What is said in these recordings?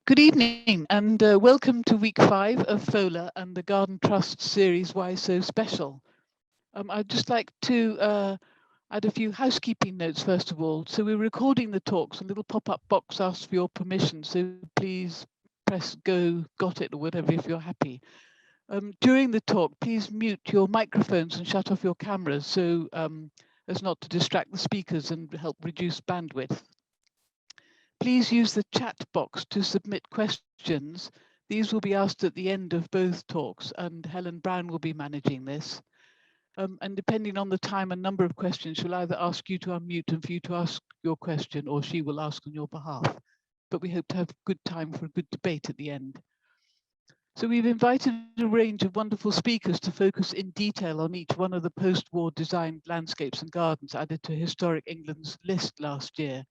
Good evening and welcome to week 5 of FOLA and the Garden Trust series Why So Special. I'd just like to add a few housekeeping notes first of all. So we're recording the talks, a little pop-up box asks for your permission, so please press go, got it or whatever if you're happy. During the talk, please mute your microphones and shut off your cameras so as not to distract the speakers and help reduce bandwidth. Please use the chat box to submit questions. These will be asked at the end of both talks, and Helen Brown will be managing this. And depending on the time and number of questions, she'll either ask you to unmute and for you to ask your question, or she will ask on your behalf. But we hope to have good time for a good debate at the end. So we've invited a range of wonderful speakers to focus in detail on each one of the post-war designed landscapes and gardens added to Historic England's list last year.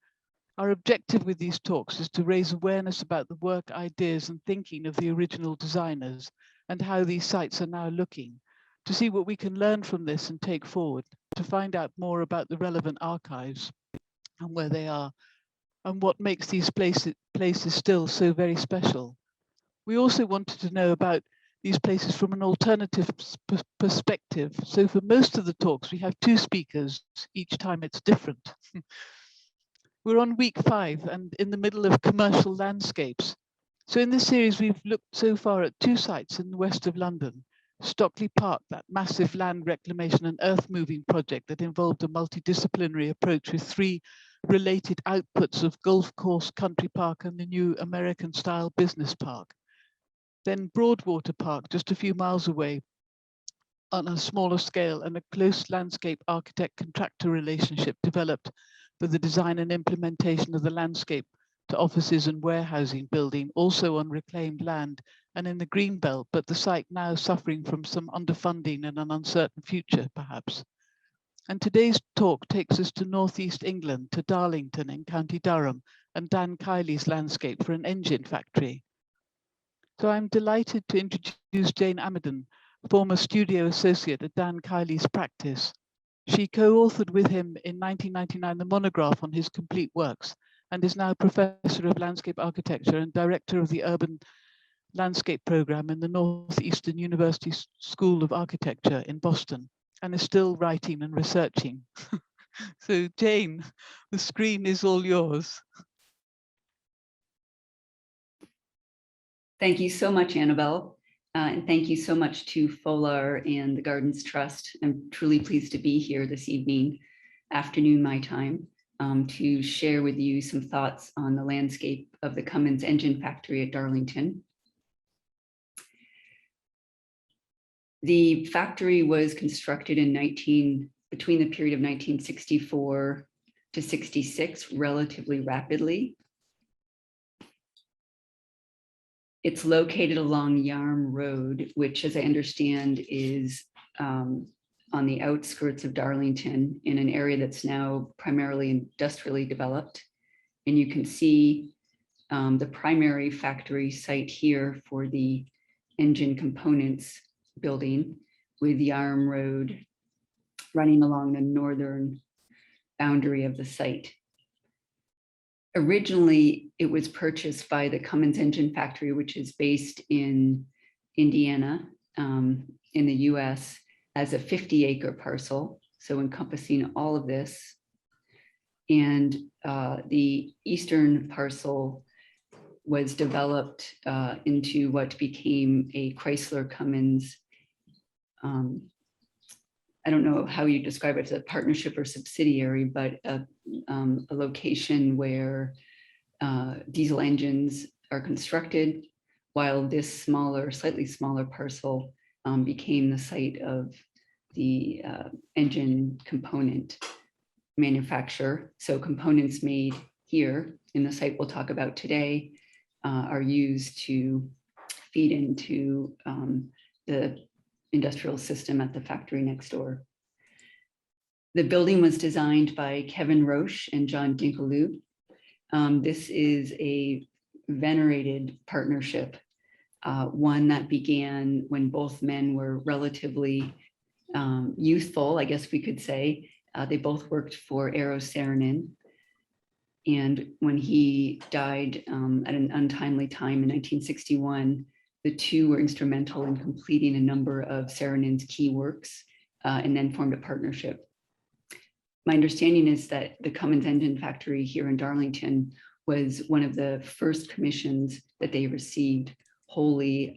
Our objective with these talks is to raise awareness about the work, ideas and thinking of the original designers and how these sites are now looking, to see what we can learn from this and take forward, to find out more about the relevant archives and where they are, and what makes these places still so very special. We also wanted to know about these places from an alternative perspective. So for most of the talks, we have 2 speakers, each time it's different. We're on week 5 and in the middle of commercial landscapes. So in this series, we've looked so far at 2 sites in the west of London. Stockley Park, that massive land reclamation and earth moving project that involved a multidisciplinary approach with 3 related outputs of golf course, country park and the new American style business park. Then Broadwater Park, just a few miles away on a smaller scale, and a close landscape architect contractor relationship developed for the design and implementation of the landscape to offices and warehousing building, also on reclaimed land and in the green belt, but the site now suffering from some underfunding and an uncertain future, perhaps. And today's talk takes us to northeast England, to Darlington in County Durham, and Dan Kiley's landscape for an engine factory. So I'm delighted to introduce Jane Amidon, former studio associate at Dan Kiley's practice. She co-authored with him in 1999 the monograph on his complete works and is now Professor of Landscape Architecture and Director of the Urban Landscape Program in the Northeastern University School of Architecture in Boston, and is still writing and researching. So Jane, the screen is all yours. Thank you so much, Annabelle. And thank you so much to FOLAR and the Gardens Trust. I'm truly pleased to be here this evening, afternoon my time, to share with you some thoughts on the landscape of the Cummins Engine Factory at Darlington. The factory was constructed between the period of 1964 to 66, relatively rapidly. It's located along Yarm Road, which, as I understand, is on the outskirts of Darlington in an area that's now primarily industrially developed. And you can see the primary factory site here for the engine components building, with Yarm Road running along the northern boundary of the site. Originally, it was purchased by the Cummins Engine Factory, which is based in Indiana, in the US, as a 50-acre parcel, so encompassing all of this. And the eastern parcel was developed into what became a Chrysler Cummins, I don't know how you describe it, as a partnership or subsidiary, but a location where diesel engines are constructed, while this smaller, slightly smaller parcel became the site of the engine component manufacturer. So components made here in the site we'll talk about today are used to feed into the industrial system at the factory next door. The building was designed by Kevin Roche and Roche and Dinkerloo. This is a venerated partnership, one that began when both men were relatively youthful, I guess we could say. They both worked for Eero Saarinen. And when he died at an untimely time in 1961, the two were instrumental in completing a number of Saarinen's key works and then formed a partnership. My understanding is that the Cummins Engine Factory here in Darlington was one of the first commissions that they received wholly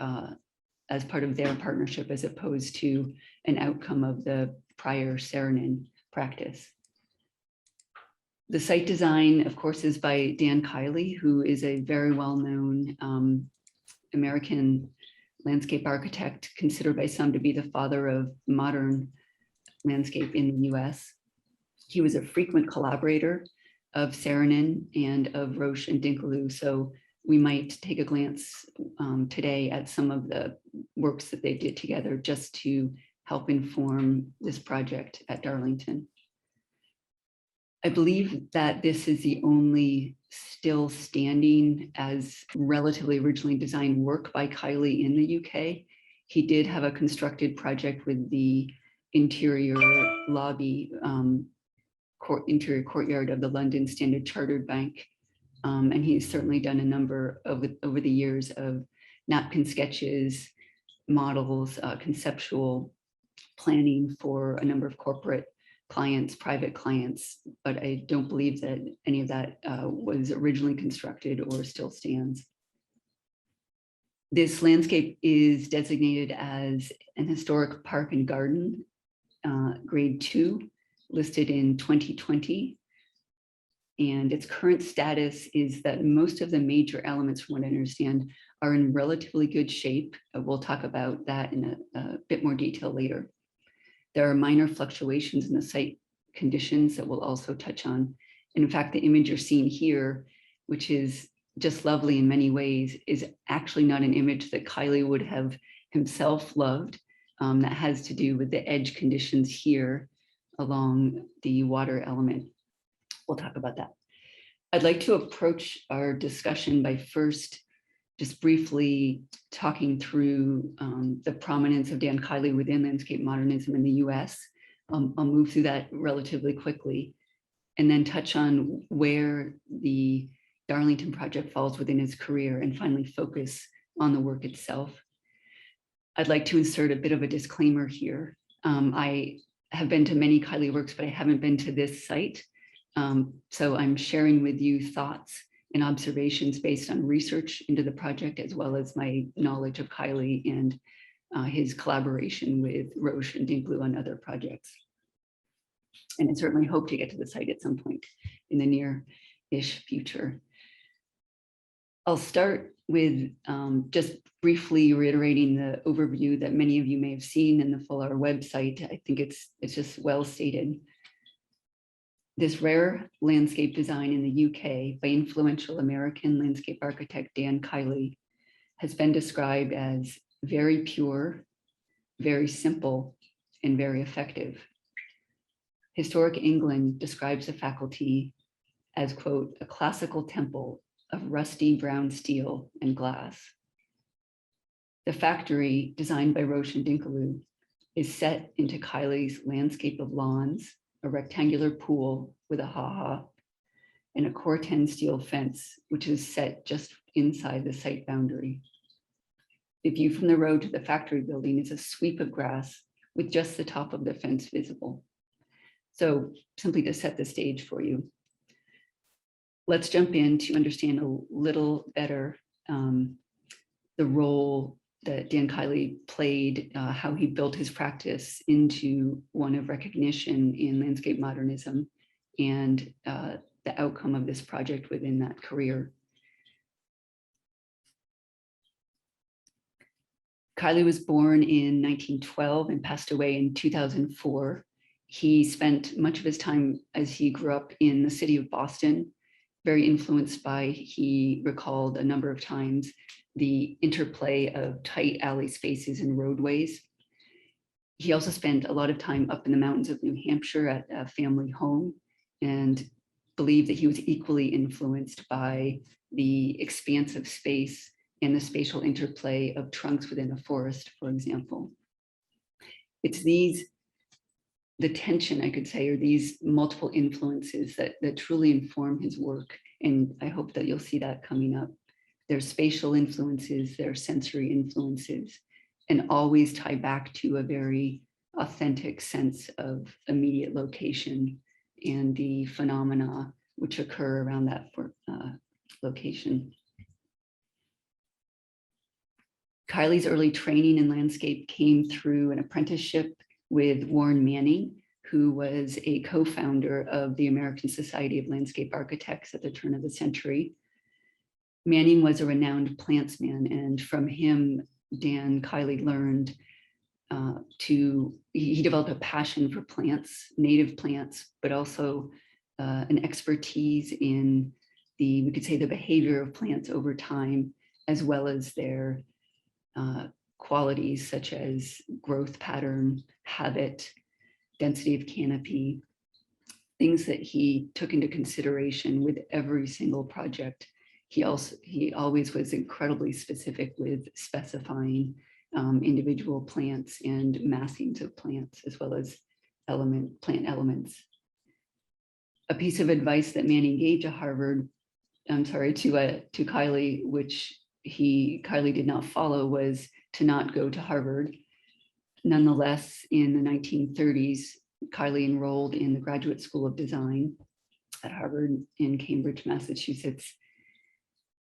as part of their partnership, as opposed to an outcome of the prior Saarinen practice. The site design, of course, is by Dan Kiley, who is a very well-known American landscape architect, considered by some to be the father of modern landscape in the US. He was a frequent collaborator of Saarinen and of Roche and Dinkerloo, so we might take a glance today at some of the works that they did together just to help inform this project at Darlington. I believe that this is the only still standing as relatively originally designed work by Kiley in the UK. He did have a constructed project with the interior lobby, interior courtyard of the London Standard Chartered Bank. And he's certainly done a number of over the years of napkin sketches, models, conceptual planning for a number of corporate clients, private clients, but I don't believe that any of that was originally constructed or still stands. This landscape is designated as an historic park and garden, grade 2, listed in 2020. And its current status is that most of the major elements, from what I understand, are in relatively good shape. We'll talk about that in a bit more detail later. There are minor fluctuations in the site conditions that we'll also touch on. And in fact, the image you're seeing here, which is just lovely in many ways, is actually not an image that Kiley would have himself loved. That has to do with the edge conditions here along the water element. We'll talk about that. I'd like to approach our discussion by first just briefly talking through the prominence of Dan Kiley within landscape modernism in the US. I'll move through that relatively quickly and then touch on where the Darlington project falls within his career and finally focus on the work itself. I'd like to insert a bit of a disclaimer here. I have been to many Kiley works, but I haven't been to this site. So I'm sharing with you thoughts and observations based on research into the project, as well as my knowledge of Kiley and his collaboration with Roche and Dinkerloo on other projects. And I certainly hope to get to the site at some point in the near-ish future. I'll start with just briefly reiterating the overview that many of you may have seen in the Fuller website. I think it's just well stated. This rare landscape design in the UK by influential American landscape architect Dan Kiley has been described as very pure, very simple, and very effective. Historic England describes the faculty as, quote, a classical temple of rusty brown steel and glass. The factory, designed by Roche and Dinkerloo, is set into Kiley's landscape of lawns, a rectangular pool with a ha-ha, and a cor-ten steel fence, which is set just inside the site boundary. The view from the road to the factory building is a sweep of grass with just the top of the fence visible. So simply to set the stage for you, let's jump in to understand a little better the role that Dan Kiley played, how he built his practice into one of recognition in landscape modernism, and the outcome of this project within that career. Kiley was born in 1912 and passed away in 2004. He spent much of his time as he grew up in the city of Boston, very influenced by, he recalled a number of times, the interplay of tight alley spaces and roadways. He also spent a lot of time up in the mountains of New Hampshire at a family home, and believed that he was equally influenced by the expansive space and the spatial interplay of trunks within a forest, for example. It's these the tension, I could say, or these multiple influences that truly inform his work. And I hope that you'll see that coming up. There's spatial influences, there are sensory influences, and always tie back to a very authentic sense of immediate location and the phenomena which occur around that location. Kiley's early training in landscape came through an apprenticeship with Warren Manning, who was a co-founder of the American Society of Landscape Architects at the turn of the century. Manning was a renowned plantsman, and from him, Dan Kiley learned he developed a passion for plants, native plants, but also an expertise in we could say the behavior of plants over time, as well as their qualities such as growth pattern, habit, density of canopy, things that he took into consideration with every single project. He always was incredibly specific with specifying individual plants and massings of plants, as well as plant elements. A piece of advice that Manning gave to Kiley, which Kiley did not follow, was to not go to Harvard. Nonetheless, in the 1930s, Kiley enrolled in the Graduate School of Design at Harvard in Cambridge, Massachusetts.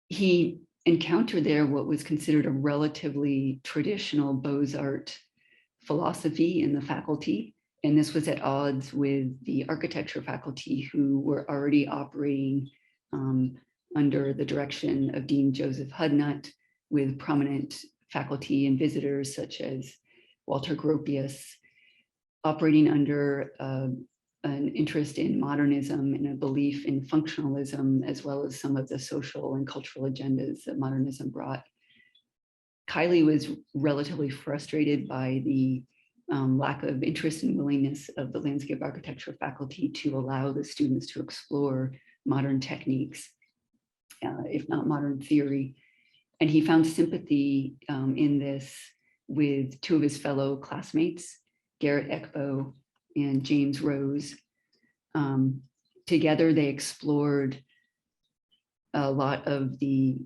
He encountered there what was considered a relatively traditional Beaux-Arts philosophy in the faculty. And this was at odds with the architecture faculty, who were already operating under the direction of Dean Joseph Hudnut, with prominent faculty and visitors such as Walter Gropius, operating under an interest in modernism and a belief in functionalism, as well as some of the social and cultural agendas that modernism brought. Kiley was relatively frustrated by the lack of interest and willingness of the landscape architecture faculty to allow the students to explore modern techniques, if not modern theory. And he found sympathy in this with two of his fellow classmates, Garrett Eckbo and James Rose. Together, they explored a lot of the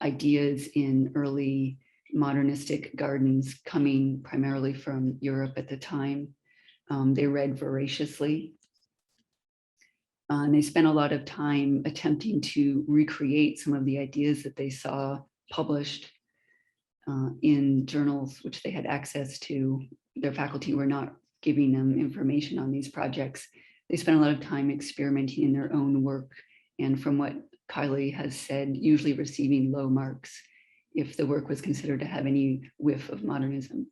ideas in early modernistic gardens coming primarily from Europe at the time. They read voraciously. And they spent a lot of time attempting to recreate some of the ideas that they saw published in journals which they had access to. Their faculty were not giving them information on these projects. They spent a lot of time experimenting in their own work, and from what Kiley has said, usually receiving low marks if the work was considered to have any whiff of modernism.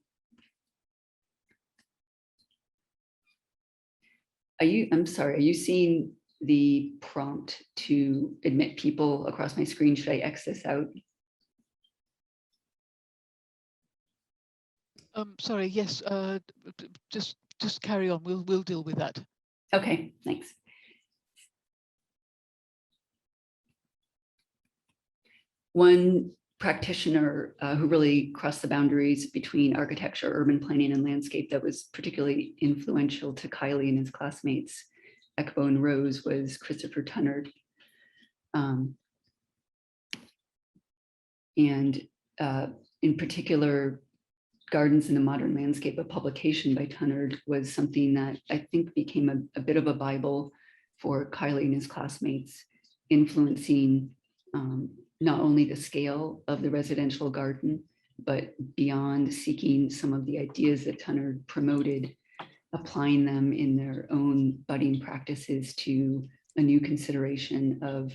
Are you seeing the prompt to admit people across my screen? Should I X this out? Sorry, yes, just carry on. We'll deal with that. Okay, thanks. One practitioner who really crossed the boundaries between architecture, urban planning, and landscape that was particularly influential to Kiley and his classmates, Eckbo and Rose, was Christopher Tunnard. And in particular, Gardens in the Modern Landscape, a publication by Tunnard, was something that I think became a bit of a Bible for Kiley and his classmates, influencing not only the scale of the residential garden, but beyond, seeking some of the ideas that Tunnard promoted, applying them in their own budding practices to a new consideration of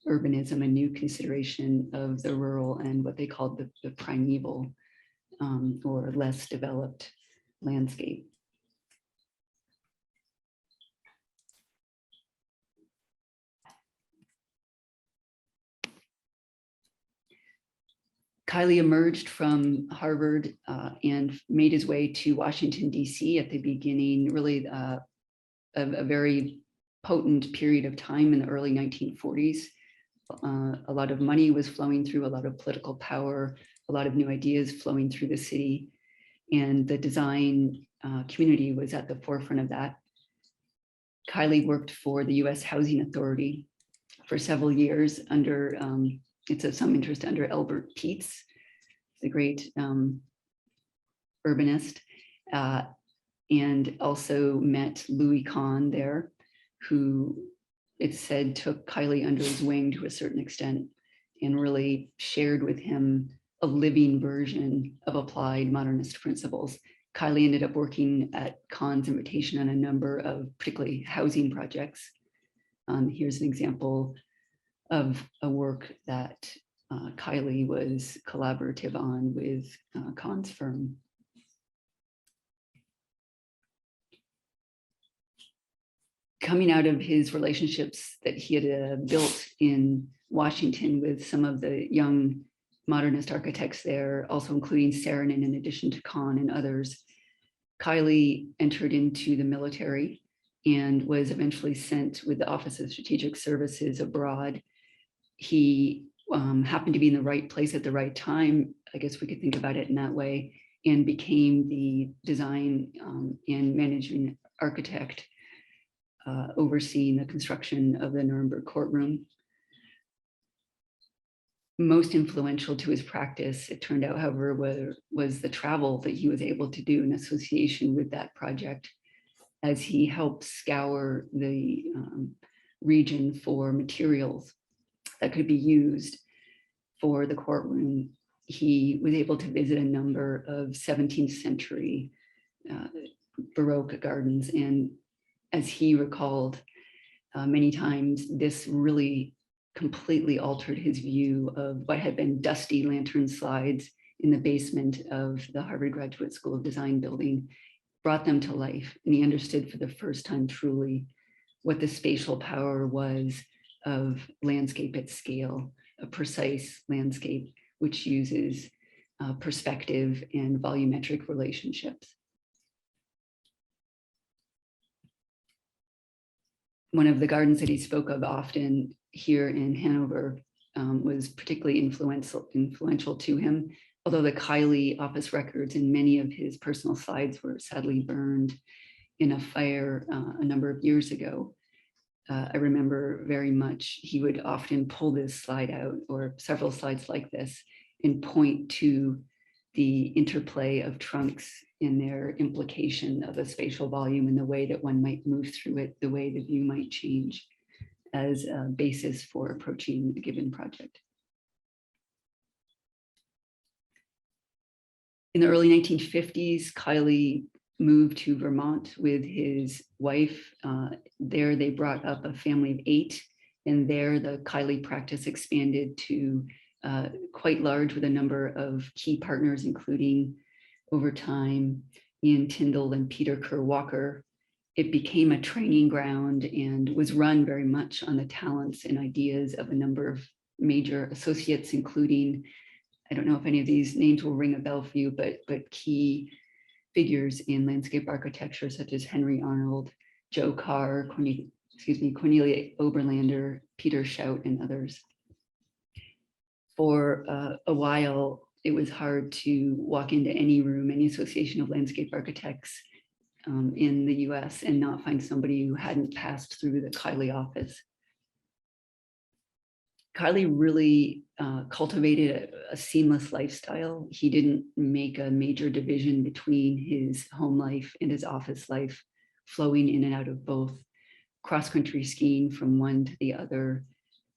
urbanism, a new consideration of the rural and what they called the primeval or less developed landscape. Kiley emerged from Harvard and made his way to Washington, DC at the beginning, really a very potent period of time in the early 1940s. A lot of money was flowing through, a lot of political power, a lot of new ideas flowing through the city. and the design community was at the forefront of that. Kiley worked for the US Housing Authority for several years under, it's of some interest, under Albert Peets, the great urbanist, and also met Louis Kahn there, who it's said took Kiley under his wing to a certain extent and really shared with him a living version of applied modernist principles. Kiley ended up working at Kahn's invitation on a number of particularly housing projects. Here's an example of a work that Kiley was collaborative on with Kahn's firm. Coming out of his relationships that he had built in Washington with some of the young modernist architects there, also including Saarinen in addition to Kahn and others, Kiley entered into the military and was eventually sent with the Office of Strategic Services abroad. He happened to be in the right place at the right time, I guess we could think about it in that way, and became the design and managing architect overseeing the construction of the Nuremberg courtroom. Most influential to his practice, it turned out, however, was the travel that he was able to do in association with that project, as he helped scour the region for materials that could be used for the courtroom. He was able to visit a number of 17th century baroque gardens, and as he recalled many times, this really completely altered his view of what had been dusty lantern slides in the basement of the Harvard Graduate School of Design building, brought them to life. And he understood for the first time truly what the spatial power was of landscape at scale, a precise landscape which uses perspective and volumetric relationships. One of the gardens that he spoke of often here in Hanover was particularly influential to him, although the Kiley office records and many of his personal slides were sadly burned in a fire a number of years ago. I remember very much he would often pull this slide out, or several slides like this, and point to the interplay of trunks in their implication of a spatial volume and the way that one might move through it, the way the view might change as a basis for approaching a given project. In the early 1950s, Kiley moved to Vermont with his wife. There they brought up a family of 8, and there the Kiley practice expanded to quite large, with a number of key partners, including over time Ian Tyndall and Peter Kerr Walker. It became a training ground and was run very much on the talents and ideas of a number of major associates, including, I don't know if any of these names will ring a bell for you, but key figures in landscape architecture such as Henry Arnold, Joe Carr, Cornelia Oberlander, Peter Schout, and others. For a while, it was hard to walk into any room, any association of landscape architects in the US, and not find somebody who hadn't passed through the Kiley office. Kiley really cultivated a seamless lifestyle. He didn't make a major division between his home life and his office life, flowing in and out of both, cross-country skiing from one to the other,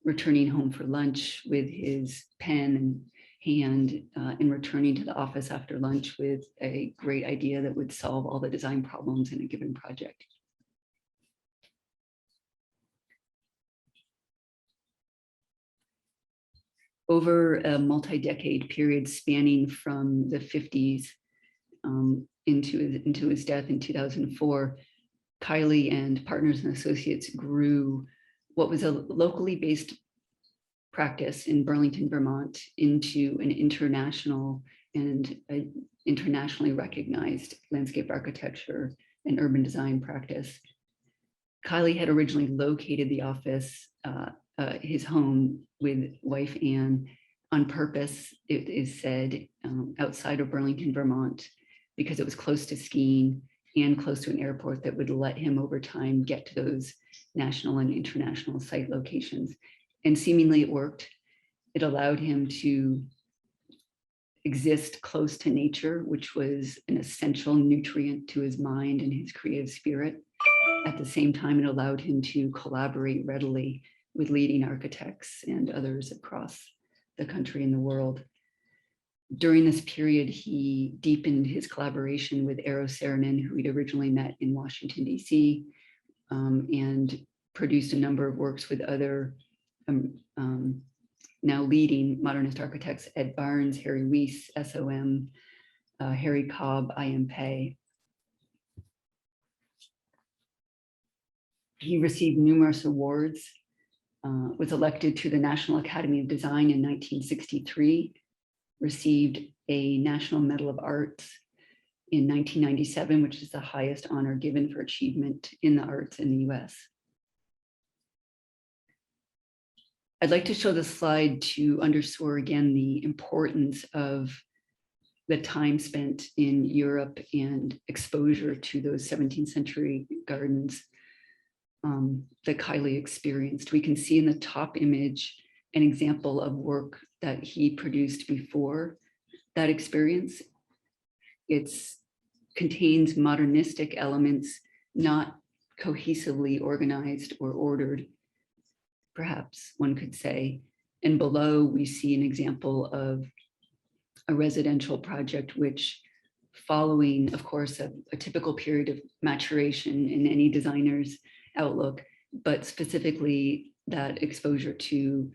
returning home for lunch with his pen and hand, and returning to the office after lunch with a great idea that would solve all the design problems in a given project. Over a multi-decade period spanning from the 50s into his death in 2004, Kiley and partners and associates grew what was a locally based practice in Burlington, Vermont, into an international and internationally recognized landscape architecture and urban design practice. Kiley had originally located the office, his home with wife Anne, on purpose, it is said, outside of Burlington, Vermont, because it was close to skiing and close to an airport that would let him over time get to those national and international site locations. And seemingly it worked. It allowed him to exist close to nature, which was an essential nutrient to his mind and his creative spirit. At the same time, it allowed him to collaborate readily with leading architects and others across the country and the world. During this period, he deepened his collaboration with Eero Saarinen, who he'd originally met in Washington, D.C., and produced a number of works with other now leading modernist architects, Ed Barnes, Harry Weiss, SOM, Harry Cobb, IMP. He received numerous awards, was elected to the National Academy of Design in 1963, received a National Medal of Arts in 1997, which is the highest honor given for achievement in the arts in the US. I'd like to show this slide to underscore again the importance of the time spent in Europe and exposure to those 17th century gardens that Kiley experienced. We can see in the top image an example of work that he produced before that experience. It contains modernistic elements, not cohesively organized or ordered, perhaps one could say. And below we see an example of a residential project, which following, of course, a typical period of maturation in any designer's outlook, but specifically that exposure to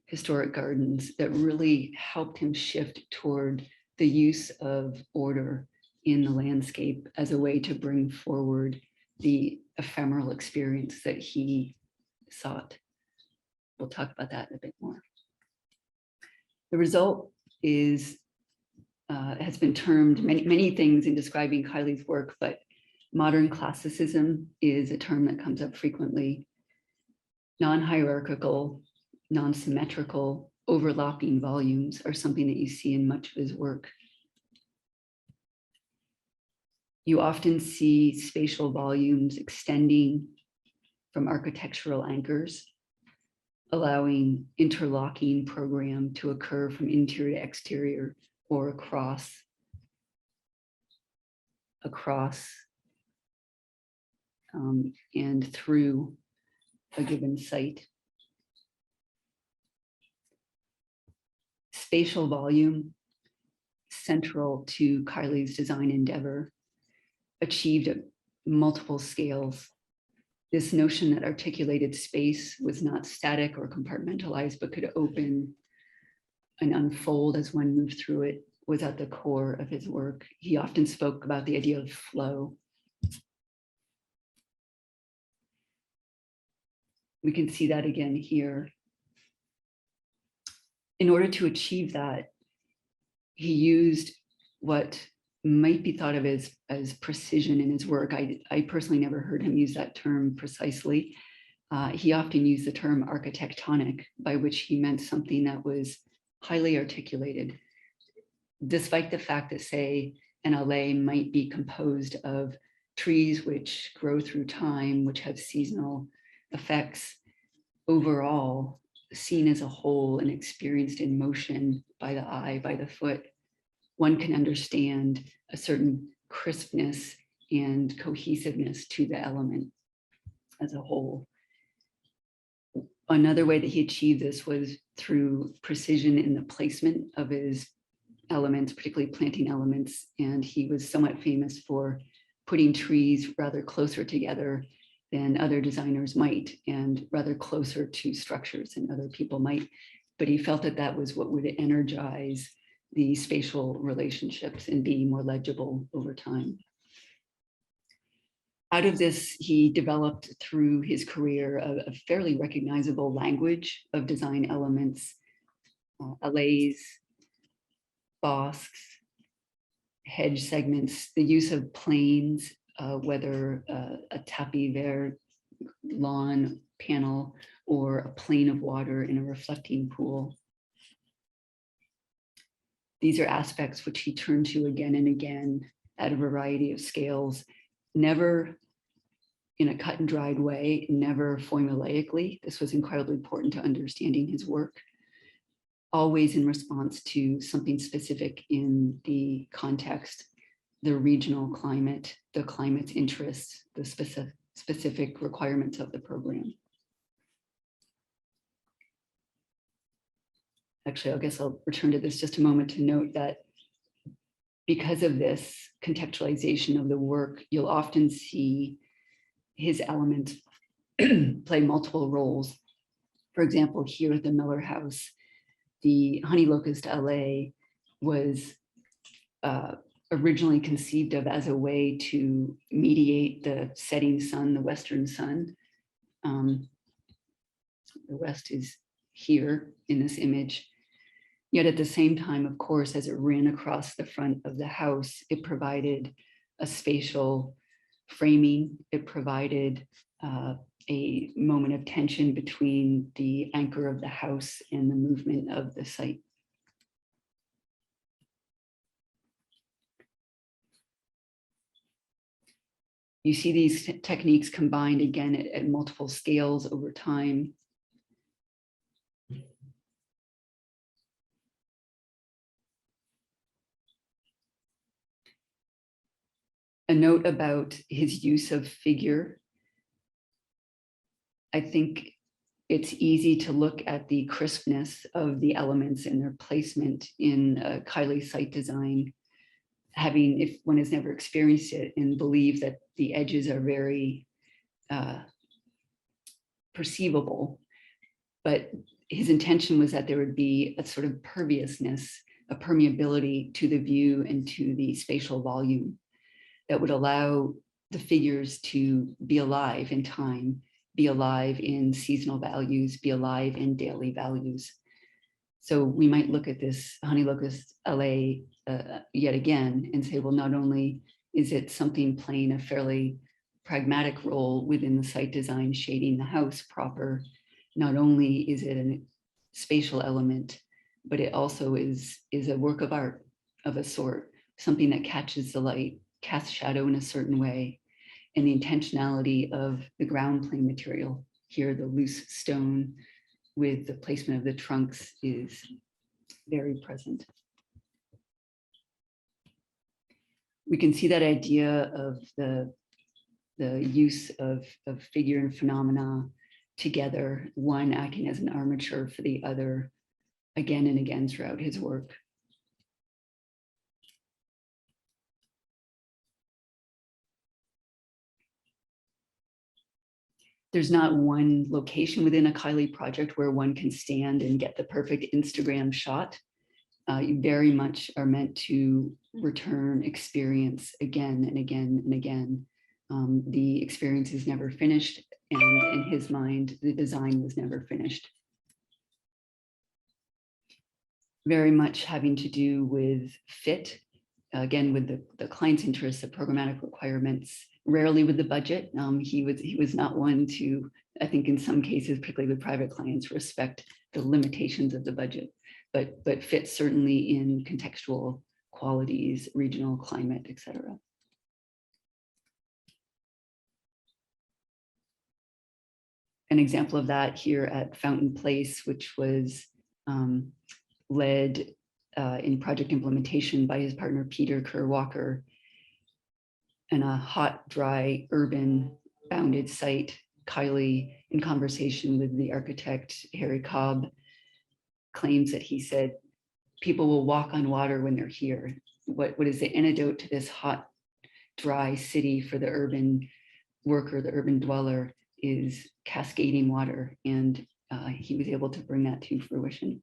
historic gardens that really helped him shift toward the use of order in the landscape as a way to bring forward the ephemeral experience that he sought. We'll talk about that a bit more. The result is has been termed many things in describing Kiley's work, but modern classicism is a term that comes up frequently. Non-hierarchical, non-symmetrical, overlapping volumes are something that you see in much of his work. You often see spatial volumes extending from architectural anchors, allowing interlocking program to occur from interior to exterior or across and through a given site. Spatial volume, central to Kiley's design endeavor, achieved at multiple scales. This notion that articulated space was not static or compartmentalized, but could open and unfold as one moved through it was at the core of his work. He often spoke about the idea of flow. We can see that again here. In order to achieve that, he used what might be thought of as precision in his work. I personally never heard him use that term precisely. He often used the term architectonic, by which he meant something that was highly articulated, despite the fact that, say, an allée might be composed of trees which grow through time, which have seasonal effects. Overall, seen as a whole and experienced in motion by the eye, by the foot, one can understand a certain crispness and cohesiveness to the element as a whole. Another way that he achieved this was through precision in the placement of his elements, particularly planting elements. And he was somewhat famous for putting trees rather closer together than other designers might, and rather closer to structures than other people might. But he felt that that was what would energize the spatial relationships and be more legible over time. Out of this, he developed through his career a fairly recognizable language of design elements, allées, bosques, hedge segments, the use of planes, whether a tapis vert lawn panel or a plane of water in a reflecting pool. These are aspects which he turned to again and again at a variety of scales, never in a cut and dried way, never formulaically. This was incredibly important to understanding his work, always in response to something specific in the context, the regional climate, the climate's interests, the specific requirements of the program. Actually, I guess I'll return to this just a moment to note that because of this contextualization of the work, you'll often see his elements play multiple roles. For example, here at the Miller House, the honey locust LA was originally conceived of as a way to mediate the setting sun, the western sun. The west is here in this image. Yet at the same time, of course, as it ran across the front of the house, it provided a spatial framing. It provided a moment of tension between the anchor of the house and the movement of the site. You see these techniques combined again at multiple scales over time. A note about his use of figure. I think it's easy to look at the crispness of the elements and their placement in Kiley site design, having, if one has never experienced it, and believe that the edges are very perceivable. But his intention was that there would be a sort of perviousness, a permeability to the view and to the spatial volume that would allow the figures to be alive in time, be alive in seasonal values, be alive in daily values. So we might look at this honey locust LA yet again and say, well, not only is it something playing a fairly pragmatic role within the site design, shading the house proper, not only is it a spatial element, but it also is a work of art of a sort, something that catches the light, casts shadow in a certain way, and the intentionality of the ground plane material. Here, the loose stone with the placement of the trunks is very present. We can see that idea of the use of figure and phenomena together, one acting as an armature for the other, again and again throughout his work. There's not one location within a Kiley project where one can stand and get the perfect Instagram shot. You very much are meant to return experience again and again and again. The experience is never finished, and in his mind, the design was never finished. Very much having to do with fit, again, with the client's interests, the programmatic requirements, rarely with the budget. He was not one to, I think in some cases, particularly with private clients, respect the limitations of the budget, but fit certainly in contextual qualities, regional climate, et cetera. An example of that here at Fountain Place, which was led in project implementation by his partner, Peter Kerr-Walker, and a hot, dry, urban bounded site. Kiley, in conversation with the architect, Harry Cobb, claims that he said, people will walk on water when they're here. What is the antidote to this hot, dry city for the urban worker, the urban dweller, is cascading water. And he was able to bring that to fruition.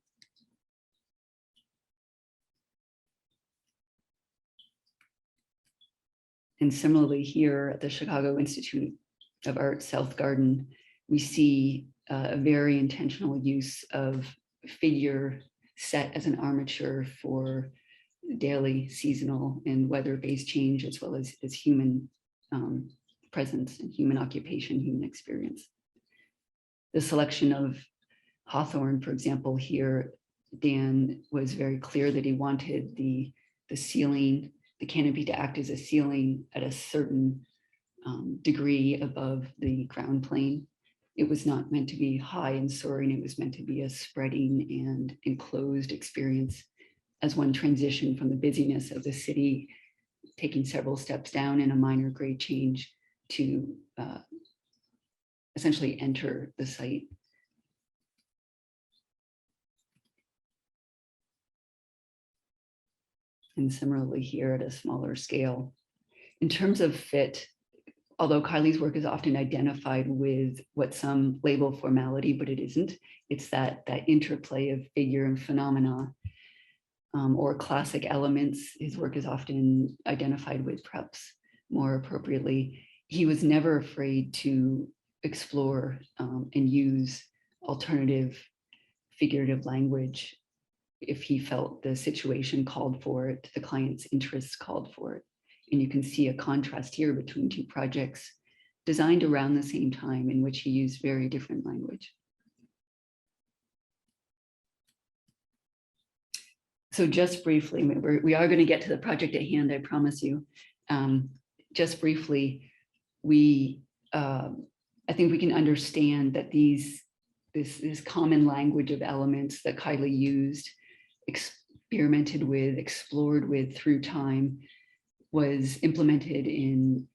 And similarly here at the Chicago Institute of Art South Garden, we see a very intentional use of figure set as an armature for daily, seasonal, and weather-based change, as well as human presence and human occupation, human experience. The selection of Hawthorne, for example, here, Dan was very clear that he wanted the ceiling, the canopy to act as a ceiling at a certain degree above the ground plane. It was not meant to be high and soaring. It was meant to be a spreading and enclosed experience as one transitioned from the busyness of the city, taking several steps down in a minor grade change to essentially enter the site. And similarly here at a smaller scale. In terms of fit, although Kiley's work is often identified with what some label formality, but it isn't. It's that interplay of figure and phenomena, or classic elements. His work is often identified with, perhaps more appropriately. He was never afraid to explore and use alternative figurative language if he felt the situation called for it, the client's interests called for it. And you can see a contrast here between two projects designed around the same time in which he used very different language. So just briefly, we are going to get to the project at hand, I promise you. Just briefly, I think we can understand that this common language of elements that Kiley used, experimented with, explored with through time, was implemented in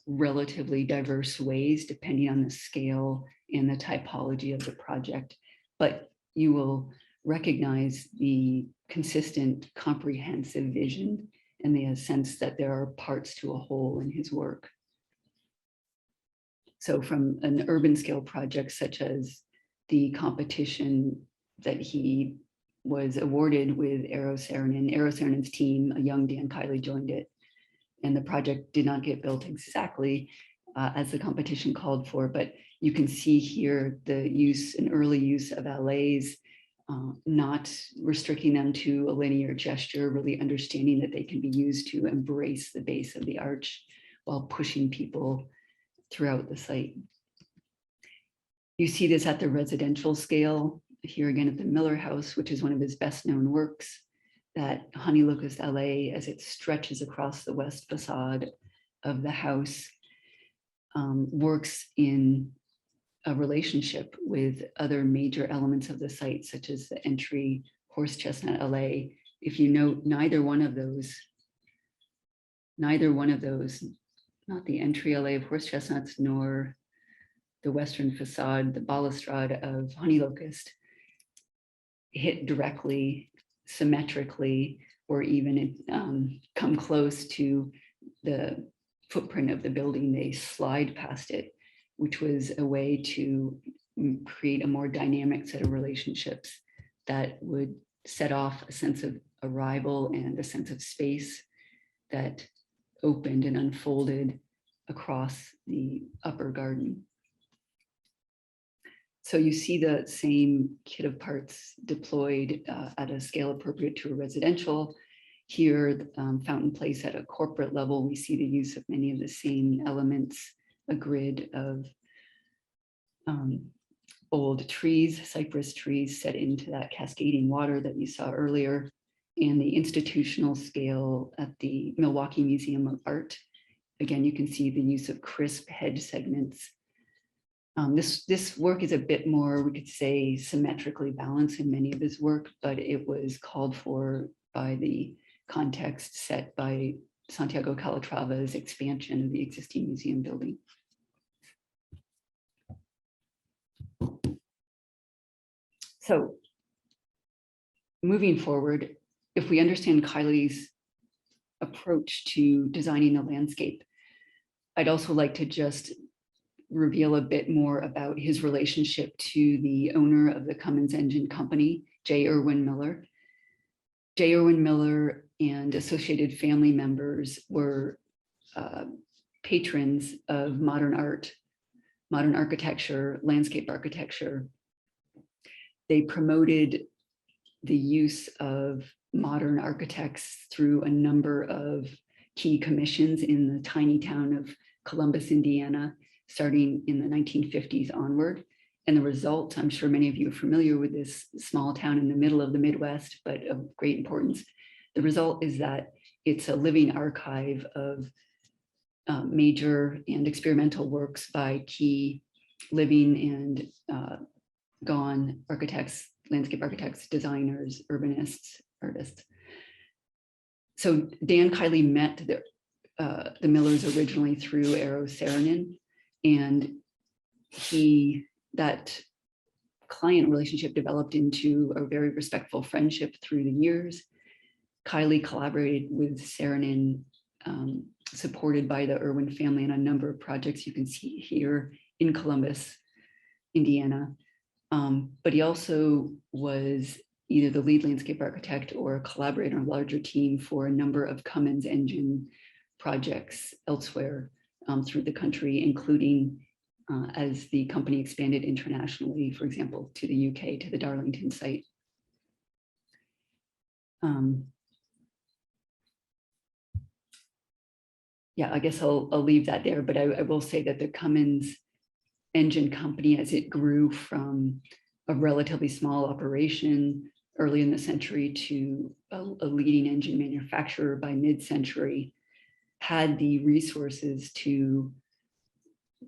relatively diverse ways, depending on the scale and the typology of the project. But you will recognize the consistent, comprehensive vision and the sense that there are parts to a whole in his work. So from an urban scale project, such as the competition that he was awarded with Eero Saarinen's team, a young Dan Kiley joined it, and the project did not get built exactly as the competition called for, but you can see here an early use of allées, not restricting them to a linear gesture, really understanding that they can be used to embrace the base of the arch while pushing people throughout the site. You see this at the residential scale, here again at the Miller House, which is one of his best known works, that honey locust allée as it stretches across the west facade of the house works in a relationship with other major elements of the site, such as the entry horse chestnut allée. If you note, neither one of those, not the entry allée of horse chestnuts, nor the western facade, the balustrade of honey locust, hit directly, symmetrically, or even come close to the footprint of the building. They slide past it, which was a way to create a more dynamic set of relationships that would set off a sense of arrival and a sense of space that opened and unfolded across the upper garden. So you see the same kit of parts deployed at a scale appropriate to a residential. Here, Fountain Place at a corporate level, we see the use of many of the same elements, a grid of old trees, cypress trees set into that cascading water that you saw earlier, and the institutional scale at the Milwaukee Museum of Art. Again, you can see the use of crisp hedge segments. This work is a bit more, we could say, symmetrically balanced in many of his work, but it was called for by the context set by Santiago Calatrava's expansion of the existing museum building. So moving forward, if we understand Kiley's approach to designing the landscape, I'd also like to just reveal a bit more about his relationship to the owner of the Cummins Engine Company, J. Irwin Miller. J. Irwin Miller and associated family members were patrons of modern art, modern architecture, landscape architecture. They promoted the use of modern architects through a number of key commissions in the tiny town of Columbus, Indiana, starting in the 1950s onward. And the result, I'm sure many of you are familiar with this small town in the middle of the Midwest, but of great importance. The result is that it's a living archive of major and experimental works by key living and gone architects, landscape architects, designers, urbanists, artists. So Dan Kiley met the Millers originally through Eero Saarinen, and that client relationship developed into a very respectful friendship through the years. Kiley collaborated with Saarinen, supported by the Irwin family on a number of projects you can see here in Columbus, Indiana. But he also was either the lead landscape architect or a collaborator on a larger team for a number of Cummins Engine projects elsewhere through the country, including as the company expanded internationally, for example, to the UK, to the Darlington site. Yeah, I guess I'll leave that there, but I will say that the Cummins Engine Company, as it grew from a relatively small operation early in the century to a leading engine manufacturer by mid-century, had the resources to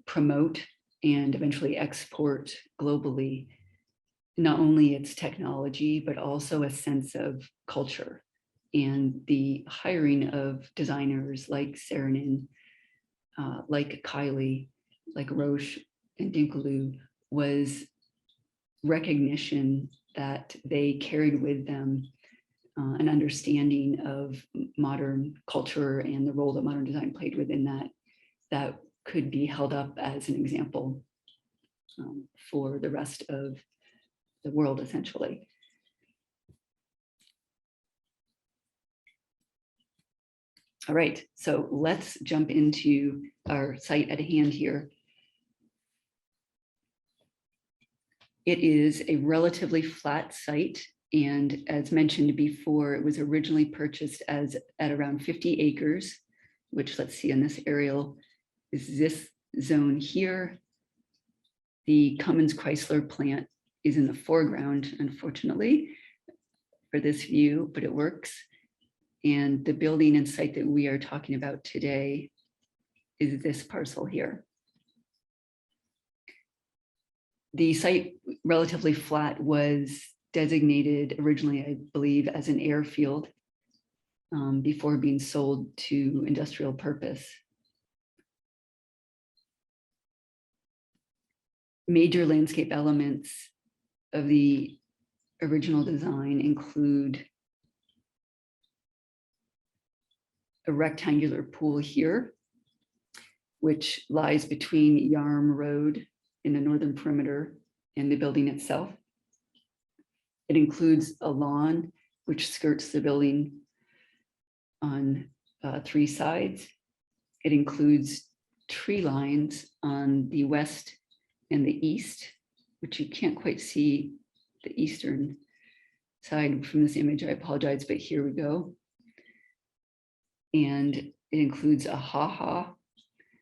promote and eventually export globally, not only its technology, but also a sense of culture. And the hiring of designers like Saarinen, like Kiley, like Roche and Dinkerloo was recognition that they carried with them an understanding of modern culture and the role that modern design played within that could be held up as an example for the rest of the world, essentially. All right, so let's jump into our site at hand here. It is a relatively flat site, and as mentioned before, it was originally purchased at around 50 acres, which, let's see on this aerial, is this zone here. The Cummins Chrysler plant is in the foreground, unfortunately, for this view, but it works. And the building and site that we are talking about today is this parcel here. The site, relatively flat, was designated originally, I believe, as an airfield before being sold to industrial purpose. Major landscape elements of the original design include a rectangular pool here, which lies between Yarm Road in the northern perimeter and the building itself. It includes a lawn which skirts the building on 3 sides. It includes tree lines on the west and the east, which you can't quite see the eastern side from this image, I apologize, but here we go. And it includes a ha-ha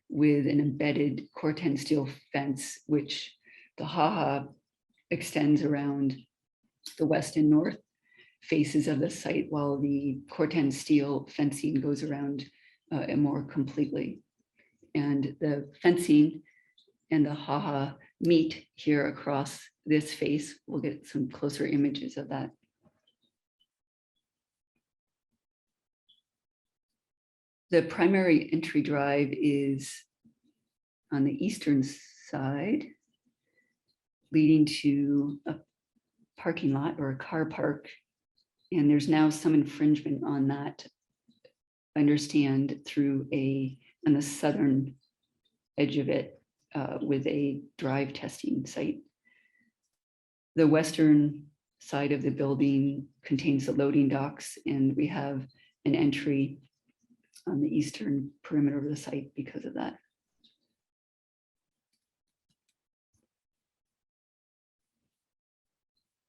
with an embedded cor-ten steel fence, which the ha-ha extends around the west and north faces of the site, while the cor-ten steel fencing goes around it more completely. And the fencing and the ha-ha meet here across this face. We'll get some closer images of that. The primary entry drive is on the eastern side, leading to a parking lot or a car park. And there's now some infringement on that, I understand, through on the southern edge of it with a drive testing site. The western side of the building contains the loading docks, and we have an entry on the eastern perimeter of the site because of that.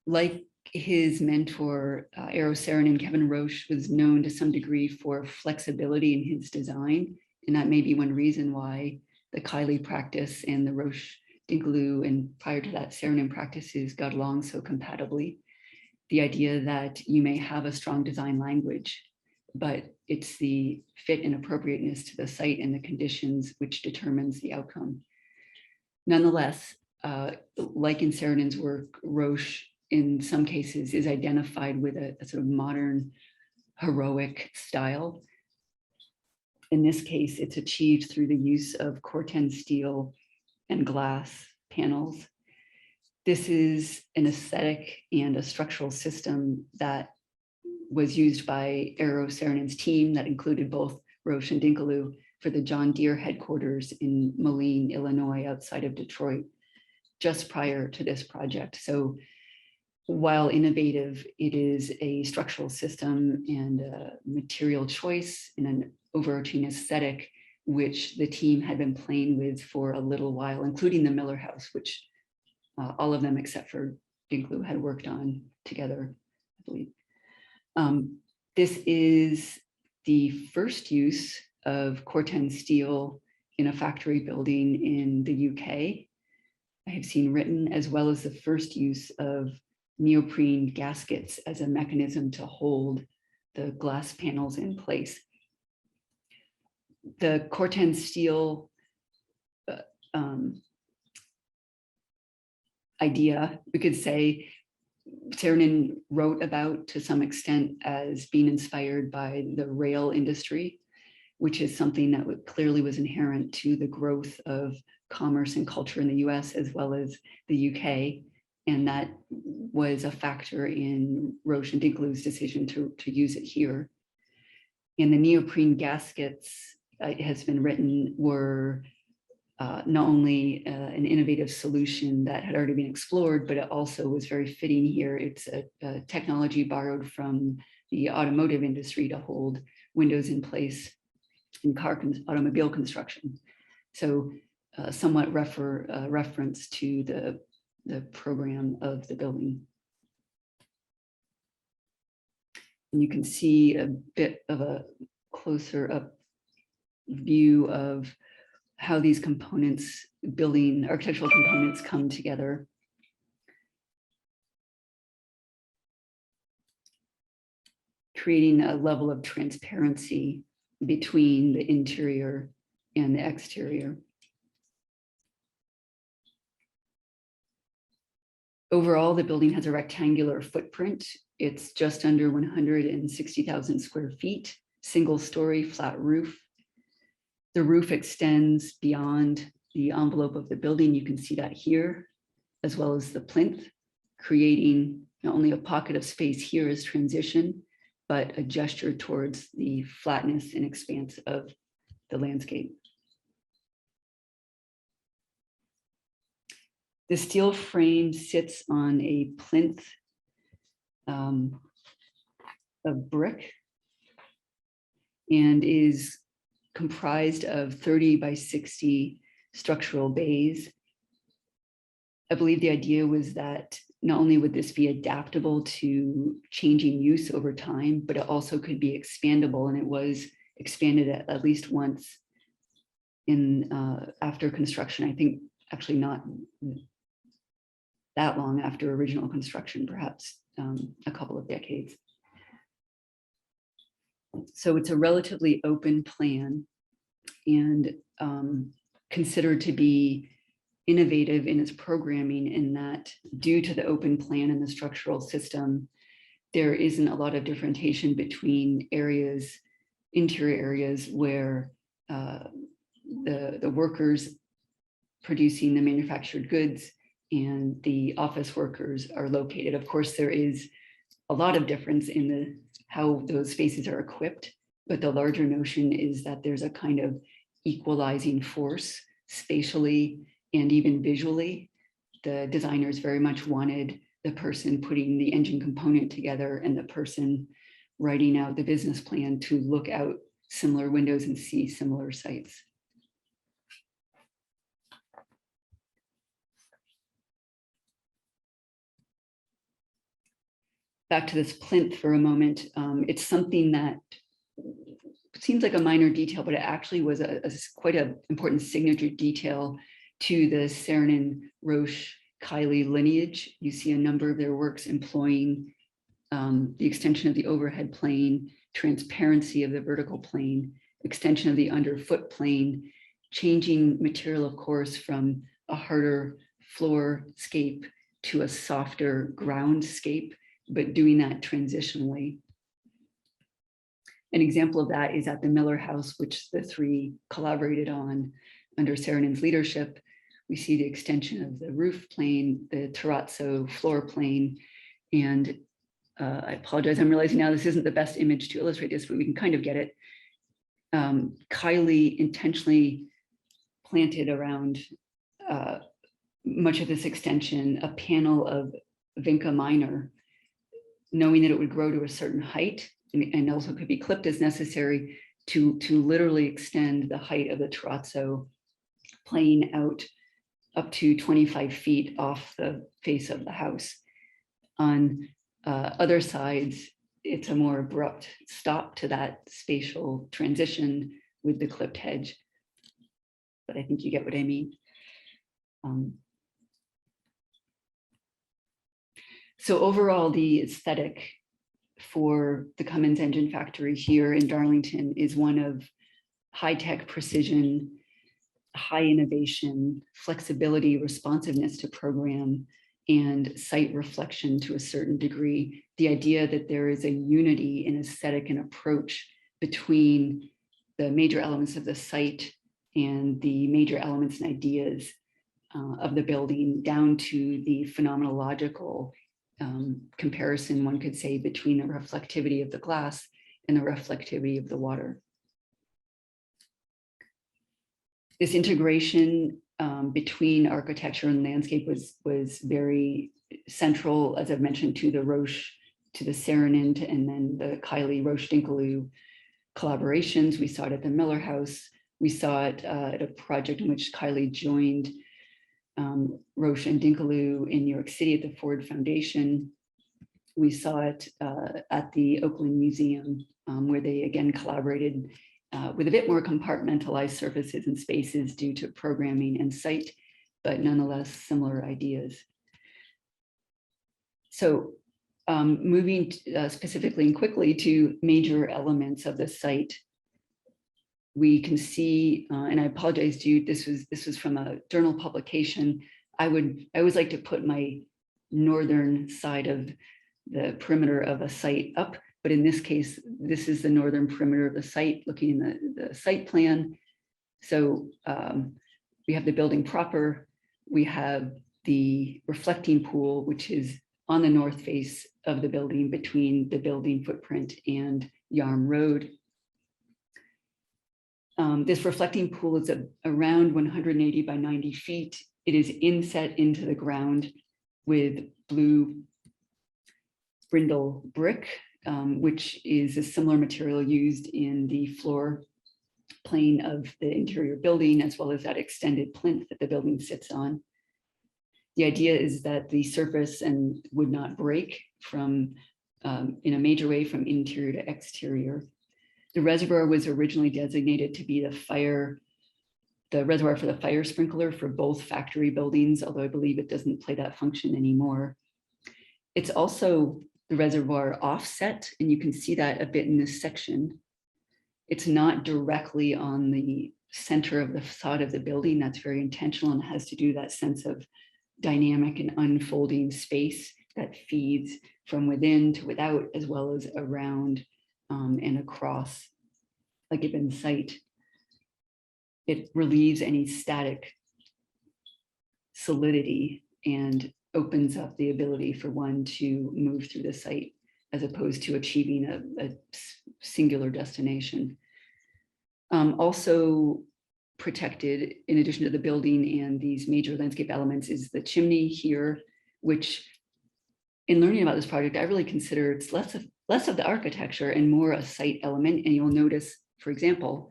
Like his mentor, Eero Saarinen, Kevin Roche was known to some degree for flexibility in his design. And that may be one reason why the Kiley practice and the Roche Dinkerloo and prior to that Saarinen practices got along so compatibly. The idea that you may have a strong design language, but it's the fit and appropriateness to the site and the conditions which determines the outcome. Nonetheless, like in Saarinen's work, Roche in some cases is identified with a sort of modern heroic style. In this case, it's achieved through the use of cor-ten steel and glass panels. This is an aesthetic and a structural system that was used by Eero Saarinen's team that included both Roche and Dinkerloo for the John Deere headquarters in Moline, Illinois, outside of Detroit, just prior to this project. So while innovative, it is a structural system and a material choice and an overarching aesthetic, which the team had been playing with for a little while, including the Miller House, which all of them except for Dinkerloo had worked on together, I believe. This is the first use of cor-ten steel in a factory building in the UK. I have seen written, as well as the first use of neoprene gaskets as a mechanism to hold the glass panels in place. The cor-ten steel idea, we could say, Saarinen wrote about to some extent as being inspired by the rail industry, which is something that clearly was inherent to the growth of commerce and culture in the US as well as the UK. And that was a factor in Roche and Dinkerloo's decision to use it here. And the neoprene gaskets, it has been written, were not only an innovative solution that had already been explored, but it also was very fitting here. It's a technology borrowed from the automotive industry to hold windows in place in automobile construction. So somewhat reference to the program of the building. And you can see a bit of a closer up view of how these components, architectural components, come together. Creating a level of transparency between the interior and the exterior. Overall, the building has a rectangular footprint. It's just under 160,000 square feet, single story, flat roof. The roof extends beyond the envelope of the building. You can see that here, as well as the plinth, creating not only a pocket of space here as transition, but a gesture towards the flatness and expanse of the landscape. The steel frame sits on a plinth of brick and is comprised of 30 by 60 structural bays. I believe the idea was that not only would this be adaptable to changing use over time, but it also could be expandable, and it was expanded at least once in after construction. I think actually not that long after original construction, perhaps a couple of decades. So it's a relatively open plan and considered to be innovative in its programming, in that due to the open plan and the structural system, there isn't a lot of differentiation between areas, interior areas where the workers producing the manufactured goods and the office workers are located. Of course, there is a lot of difference in how those spaces are equipped, but the larger notion is that there's a kind of equalizing force spatially and even visually. The designers very much wanted the person putting the engine component together and the person writing out the business plan to look out similar windows and see similar sites. Back to this plinth for a moment. It's something that seems like a minor detail, but it actually was quite an important signature detail to the Saarinen, Roche, Kiley lineage. You see a number of their works employing the extension of the overhead plane transparency of the vertical plane, extension of the underfoot plane, changing material, of course, from a harder floor scape to a softer groundscape, but doing that transitionally. An example of that is at the Miller House, which the three collaborated on under Saarinen's leadership. We see the extension of the roof plane, the terrazzo floor plane, and I apologize, I'm realizing now this isn't the best image to illustrate this, but we can kind of get it. Kiley intentionally planted around much of this extension a panel of vinca minor, knowing that it would grow to a certain height and also could be clipped as necessary to literally extend the height of the terrazzo plane out up to 25 feet off the face of the house. On other sides, it's a more abrupt stop to that spatial transition with the clipped hedge. But I think you get what I mean. So overall, the aesthetic for the Cummins Engine Factory here in Darlington is one of high-tech precision, high innovation, flexibility, responsiveness to program, and site reflection to a certain degree. The idea that there is a unity in aesthetic and approach between the major elements of the site and the major elements and ideas of the building, down to the phenomenological comparison, one could say, between the reflectivity of the glass and the reflectivity of the water. This integration between architecture and landscape was very central, as I've mentioned, to the Roche, to the Saarinen, and then the Kiley Roche Dinkerloo collaborations. We saw it at the Miller House. We saw it at a project in which Kiley joined Roche and Dinkerloo in New York City at the Ford Foundation. We saw it at the Oakland Museum, where they again collaborated with a bit more compartmentalized surfaces and spaces due to programming and site, but nonetheless similar ideas. So moving specifically and quickly to major elements of the site, we can see, and I apologize to you, this was from a journal publication. I always like to put my northern side of the perimeter of a site up, but in this case, this is the northern perimeter of the site, looking in the site plan. So we have the building proper, we have the reflecting pool, which is on the north face of the building between the building footprint and Yarm Road. This reflecting pool is around 180 by 90 feet. It is inset into the ground with blue brindle brick, which is a similar material used in the floor plane of the interior building, as well as that extended plinth that the building sits on. The idea is that the surface would not break from in a major way from interior to exterior. The reservoir was originally designated to be the reservoir for the fire sprinkler for both factory buildings, although I believe it doesn't play that function anymore. It's also the reservoir offset, and you can see that a bit in this section. It's not directly on the center of the facade of the building. That's very intentional and has to do that sense of dynamic and unfolding space that feeds from within to without, as well as around and across a given site. It relieves any static solidity and opens up the ability for one to move through the site as opposed to achieving a singular destination. Also protected, in addition to the building and these major landscape elements, is the chimney here, which in learning about this project, I really consider it's less of the architecture and more a site element. And you'll notice, for example,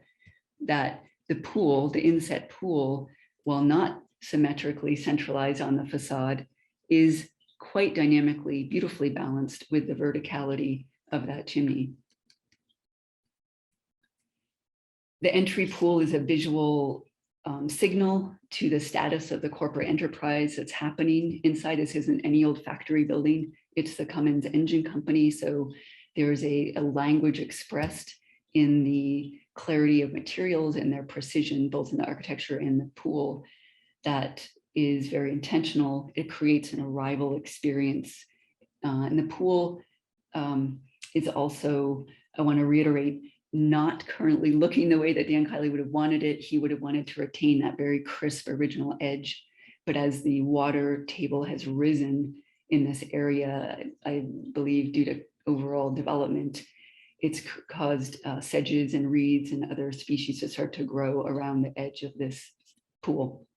that the pool, the inset pool, while not symmetrically centralized on the facade, is quite dynamically, beautifully balanced with the verticality of that chimney. The entry pool is a visual signal to the status of the corporate enterprise that's happening inside. This isn't any old factory building. It's the Cummins Engine Company. So there's a language expressed in the clarity of materials and their precision, both in the architecture and the pool, that is very intentional. It creates an arrival experience. And the pool is also, I want to reiterate, not currently looking the way that Dan Kiley would have wanted it. He would have wanted to retain that very crisp original edge. But as the water table has risen in this area, I believe due to overall development, it's caused sedges and reeds and other species to start to grow around the edge of this pool.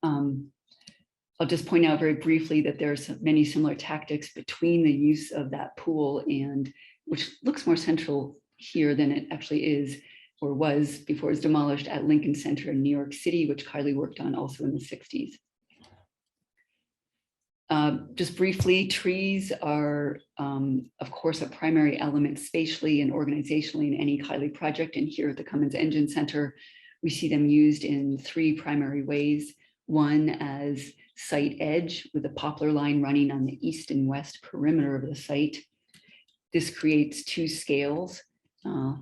I'll just point out very briefly that there's many similar tactics between the use of that pool and, which looks more central here than it actually is or was before it was demolished, at Lincoln Center in New York City, which Kiley worked on also in the 60s. Just briefly, trees are, of course, a primary element spatially and organizationally in any Kiley project. And here at the Cummins Engine Center, we see them used in three primary ways. One as site edge with a poplar line running on the east and west perimeter of the site. This creates two scales.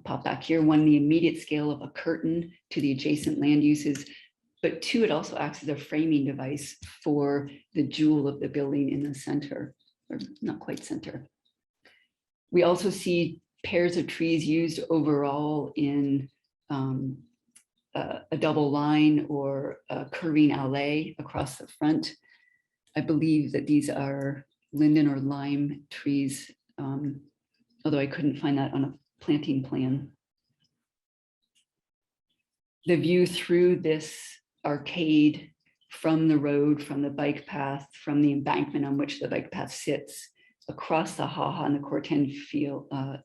Pop back here. One, the immediate scale of a curtain to the adjacent land uses, but two, it also acts as a framing device for the jewel of the building in the center, or not quite center. We also see pairs of trees used overall in a double line or a curving alley across the front. I believe that these are linden or lime trees, although I couldn't find that on a planting plan. The view through this arcade from the road, from the bike path, from the embankment on which the bike path sits, across the ha-ha and the cor-ten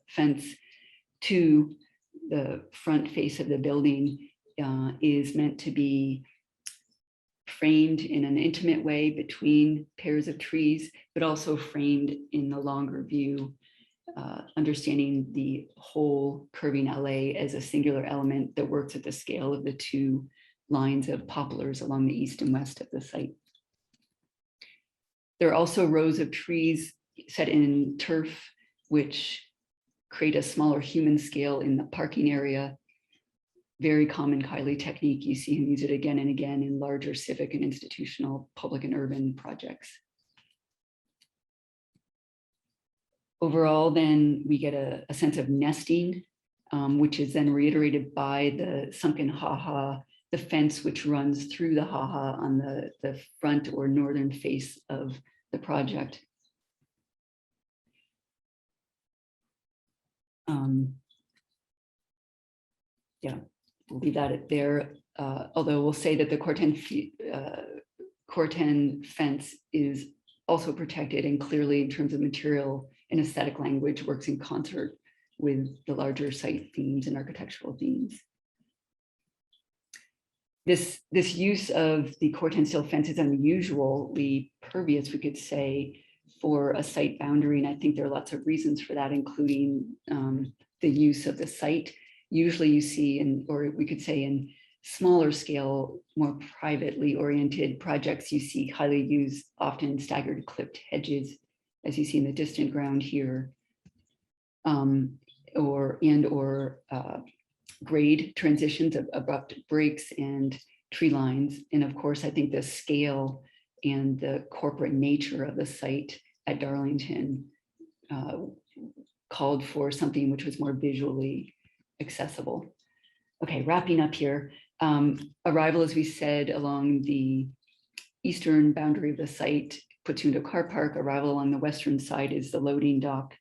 fence to the front face of the building is meant to be framed in an intimate way between pairs of trees, but also framed in the longer view, understanding the whole curving alley as a singular element that works at the scale of the two lines of poplars along the east and west of the site. There are also rows of trees set in turf, which create a smaller human scale in the parking area. Very common Kiley technique. You see him use it again and again in larger civic and institutional public and urban projects. Overall, then we get a sense of nesting, which is then reiterated by the sunken ha-ha, the fence which runs through the ha-ha on the front or northern face of the project. Yeah, we'll leave that there. Although we'll say that the cor-ten fence is also protected, and clearly in terms of material and aesthetic language works in concert with the larger site themes and architectural themes. This use of the cor-ten steel fence is unusually pervious, we could say, for a site boundary. And I think there are lots of reasons for that, including the use of the site. Usually you see, or we could say in smaller scale, more privately oriented projects, you see highly used, often staggered clipped hedges, as you see in the distant ground here, or grade transitions of abrupt breaks and tree lines. And of course, I think the scale and the corporate nature of the site at Darlington called for something which was more visually accessible. Okay, wrapping up here. Arrival, as we said, along the eastern boundary of the site puts you into a car park. Arrival along the western side is the loading dock.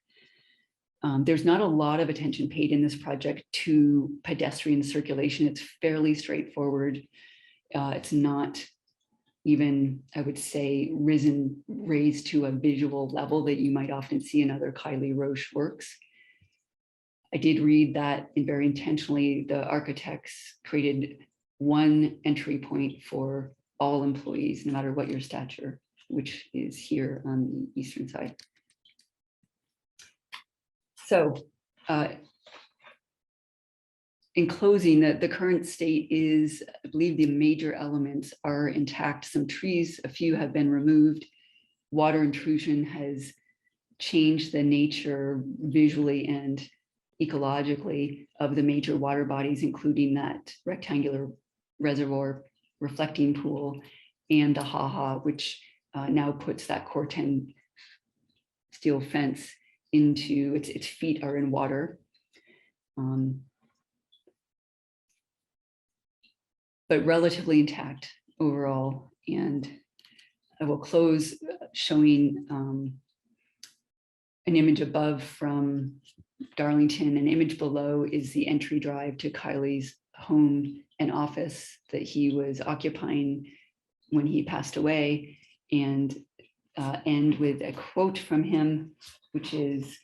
There's not a lot of attention paid in this project to pedestrian circulation. It's fairly straightforward. It's not even, I would say, raised to a visual level that you might often see in other Kiley Roche works. I did read that, and very intentionally, the architects created one entry point for all employees, no matter what your stature, which is here on the eastern side. So in closing, the current state is, I believe the major elements are intact. Some trees, a few have been removed. Water intrusion has change the nature visually and ecologically of the major water bodies, including that rectangular reservoir reflecting pool and the ha-ha, which now puts that cor-ten steel fence into its feet are in water. But relatively intact overall. And I will close showing an image above from Darlington. An image below is the entry drive to Kiley's home and office that he was occupying when he passed away, and end with a quote from him, which is,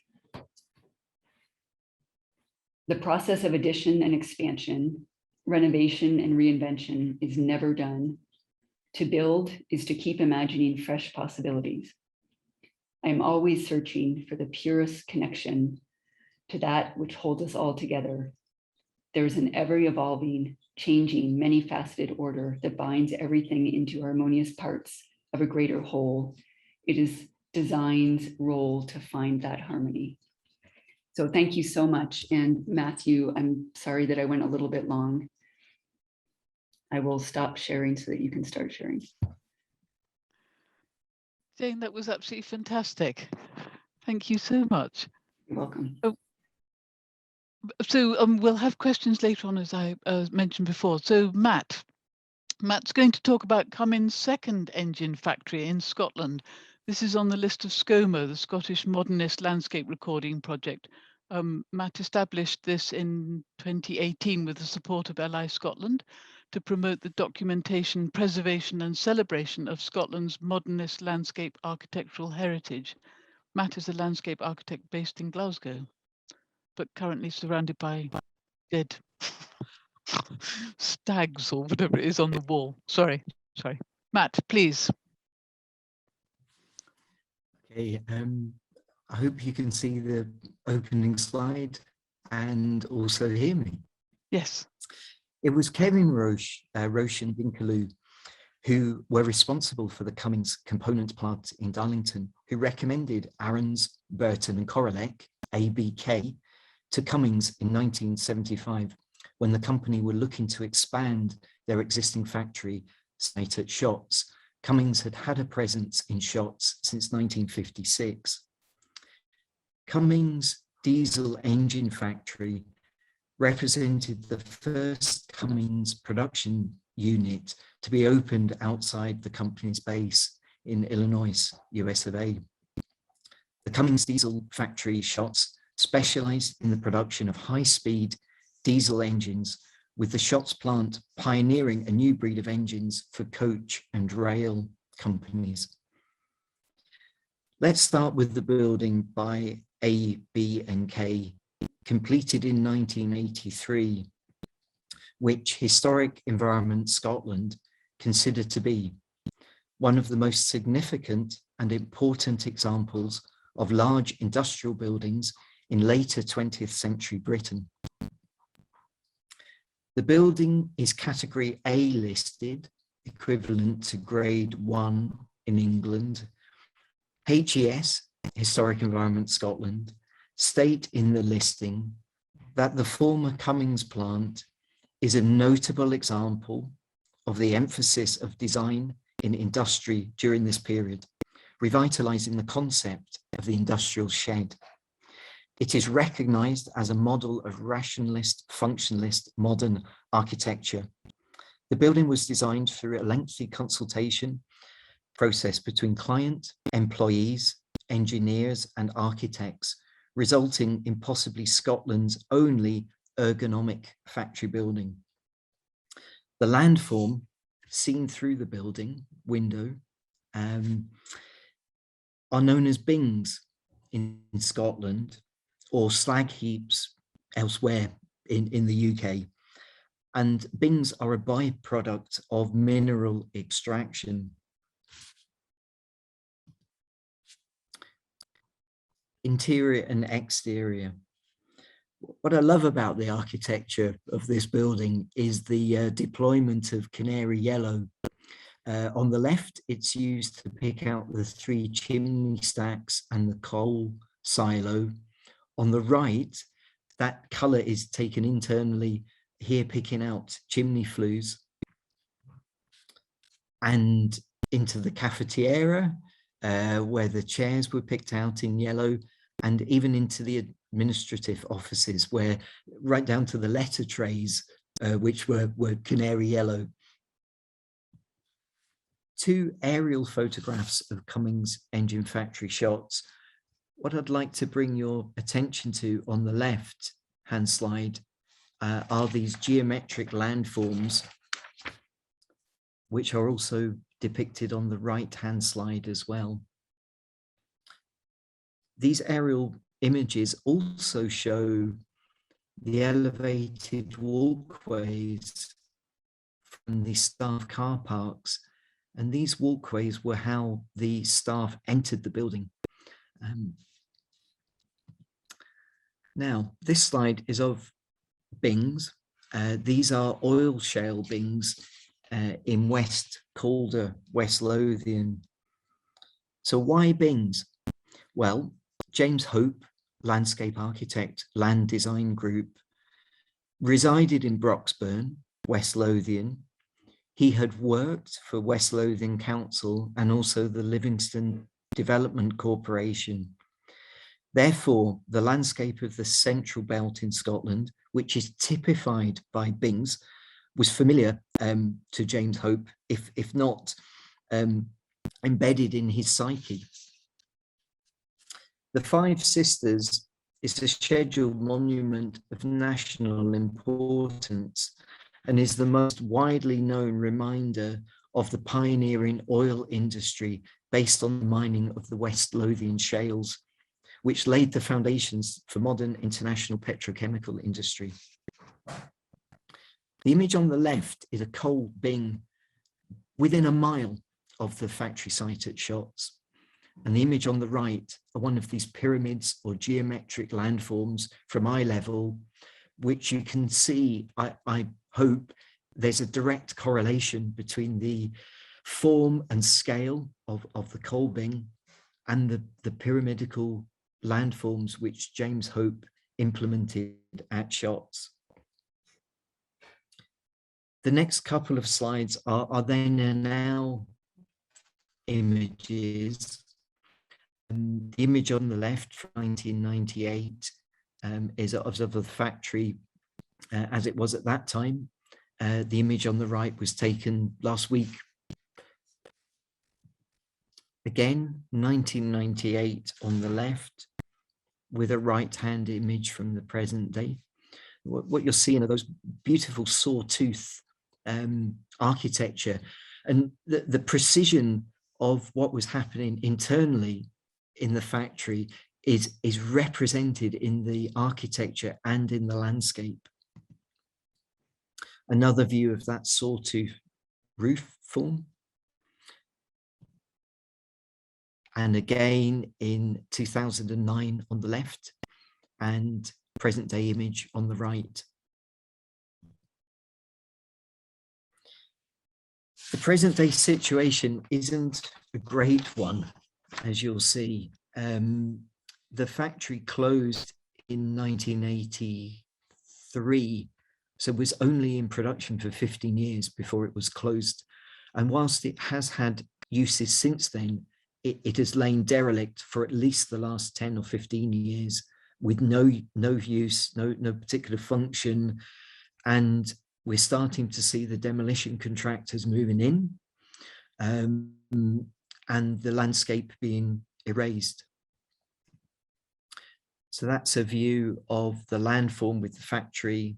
"The process of addition and expansion, renovation and reinvention is never done. To build is to keep imagining fresh possibilities. I am always searching for the purest connection to that which holds us all together. There is an ever-evolving, changing, many-faceted order that binds everything into harmonious parts of a greater whole. It is design's role to find that harmony." So thank you so much. And Matthew, I'm sorry that I went a little bit long. I will stop sharing so that you can start sharing. Jane, that was absolutely fantastic. Thank you so much. You're welcome. So we'll have questions later on, as I mentioned before. So Matt's going to talk about Cummins' second engine factory in Scotland. This is on the list of ScoMo, the Scottish Modernist Landscape Recording Project. Matt established this in 2018 with the support of LI Scotland to promote the documentation, preservation and celebration of Scotland's modernist landscape architectural heritage. Matt is a landscape architect based in Glasgow, but currently surrounded by dead stags or whatever it is on the wall. Sorry. Matt, please. Okay, I hope you can see the opening slide and also hear me. Yes. It was Kevin Roche, Roche and Dinkerloo, who were responsible for the Cummins component plant in Darlington, who recommended Aarons, Burton and Korolek, ABK, to Cummins in 1975, when the company were looking to expand their existing factory site at Shotts. Cummins had had a presence in Shotts since 1956. Cummins Diesel Engine Factory represented the first Cummins production unit to be opened outside the company's base in Illinois, US of A. The Cummins Diesel Factory Shotts specialized in the production of high-speed diesel engines, with the Shotts plant pioneering a new breed of engines for coach and rail companies. Let's start with the building by A, B and K, completed in 1983, which Historic Environment Scotland considered to be one of the most significant and important examples of large industrial buildings in later 20th century Britain. The building is category A listed, equivalent to grade 1 in England. HES, Historic Environment Scotland, state in the listing that the former Cummins plant is a notable example of the emphasis of design in industry during this period, revitalizing the concept of the industrial shed. It is recognized as a model of rationalist, functionalist, modern architecture. The building was designed through a lengthy consultation process between client, employees, engineers, and architects, resulting in possibly Scotland's only ergonomic factory building. The landform seen through the building window are known as bings in Scotland, or slag heaps elsewhere in the UK. And bings are a byproduct of mineral extraction. Interior and exterior. What I love about the architecture of this building is the deployment of canary yellow, On the left, it's used to pick out the 3 chimney stacks and the coal silo. On the right, that colour is taken internally, here picking out chimney flues. And into the cafetiere, where the chairs were picked out in yellow, and even into the administrative offices, where right down to the letter trays, which were canary yellow. 2 aerial photographs of Cummins Engine Factory shots. What I'd like to bring your attention to on the left hand slide are these geometric landforms, which are also depicted on the right hand slide as well. These aerial images also show the elevated walkways from the staff car parks, and these walkways were how the staff entered the building. Now, this slide is of bings. These are oil shale bings in West Calder, West Lothian. So why bings? Well, James Hope, landscape architect, Land Design Group, resided in Broxburn, West Lothian. He had worked for West Lothian Council and also the Livingston Development Corporation. Therefore, the landscape of the central belt in Scotland, which is typified by bings, was familiar to James Hope, if not embedded in his psyche. The Five Sisters is a scheduled monument of national importance and is the most widely known reminder of the pioneering oil industry based on the mining of the West Lothian shales, which laid the foundations for modern international petrochemical industry. The image on the left is a coal bing within a mile of the factory site at Shotts. And the image on the right are one of these pyramids or geometric landforms from eye level, which you can see, I hope, there's a direct correlation between the form and scale of the coal bing and the pyramidical landforms which James Hope implemented at Shotts. The next couple of slides are then and now images. The image on the left from 1998 is of the factory as it was at that time. The image on the right was taken last week. Again, 1998 on the left, with a right-hand image from the present day. What you're seeing are those beautiful sawtooth architecture, and the precision of what was happening internally in the factory is represented in the architecture and in the landscape. Another view of that sawtooth roof form. And again in 2009 on the left, and present day image on the right. The present day situation isn't a great one, as you'll see. The factory closed in 1983, so was only in production for 15 years before it was closed. And whilst it has had uses since then, it has lain derelict for at least the last 10 or 15 years with no use, no particular function. And we're starting to see the demolition contractors moving in and the landscape being erased. So that's a view of the landform with the factory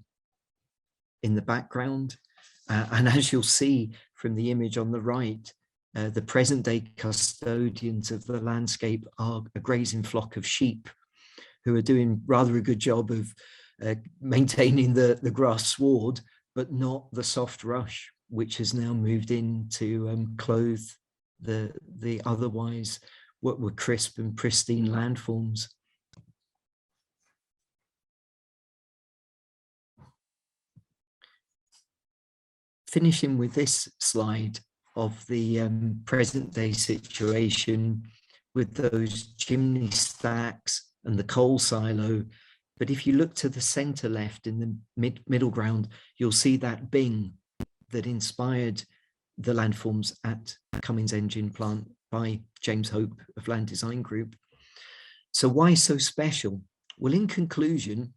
in the background. And as you'll see from the image on the right, the present day custodians of the landscape are a grazing flock of sheep who are doing rather a good job of maintaining the grass sward, but not the soft rush, which has now moved in to clothe the otherwise what were crisp and pristine landforms. Finishing with this slide of the present day situation with those chimney stacks and the coal silo. But if you look to the center left in the middle ground, you'll see that Bing that inspired the landforms at Cummins Engine Plant by James Hope of Land Design Group. So why so special? Well, in conclusion,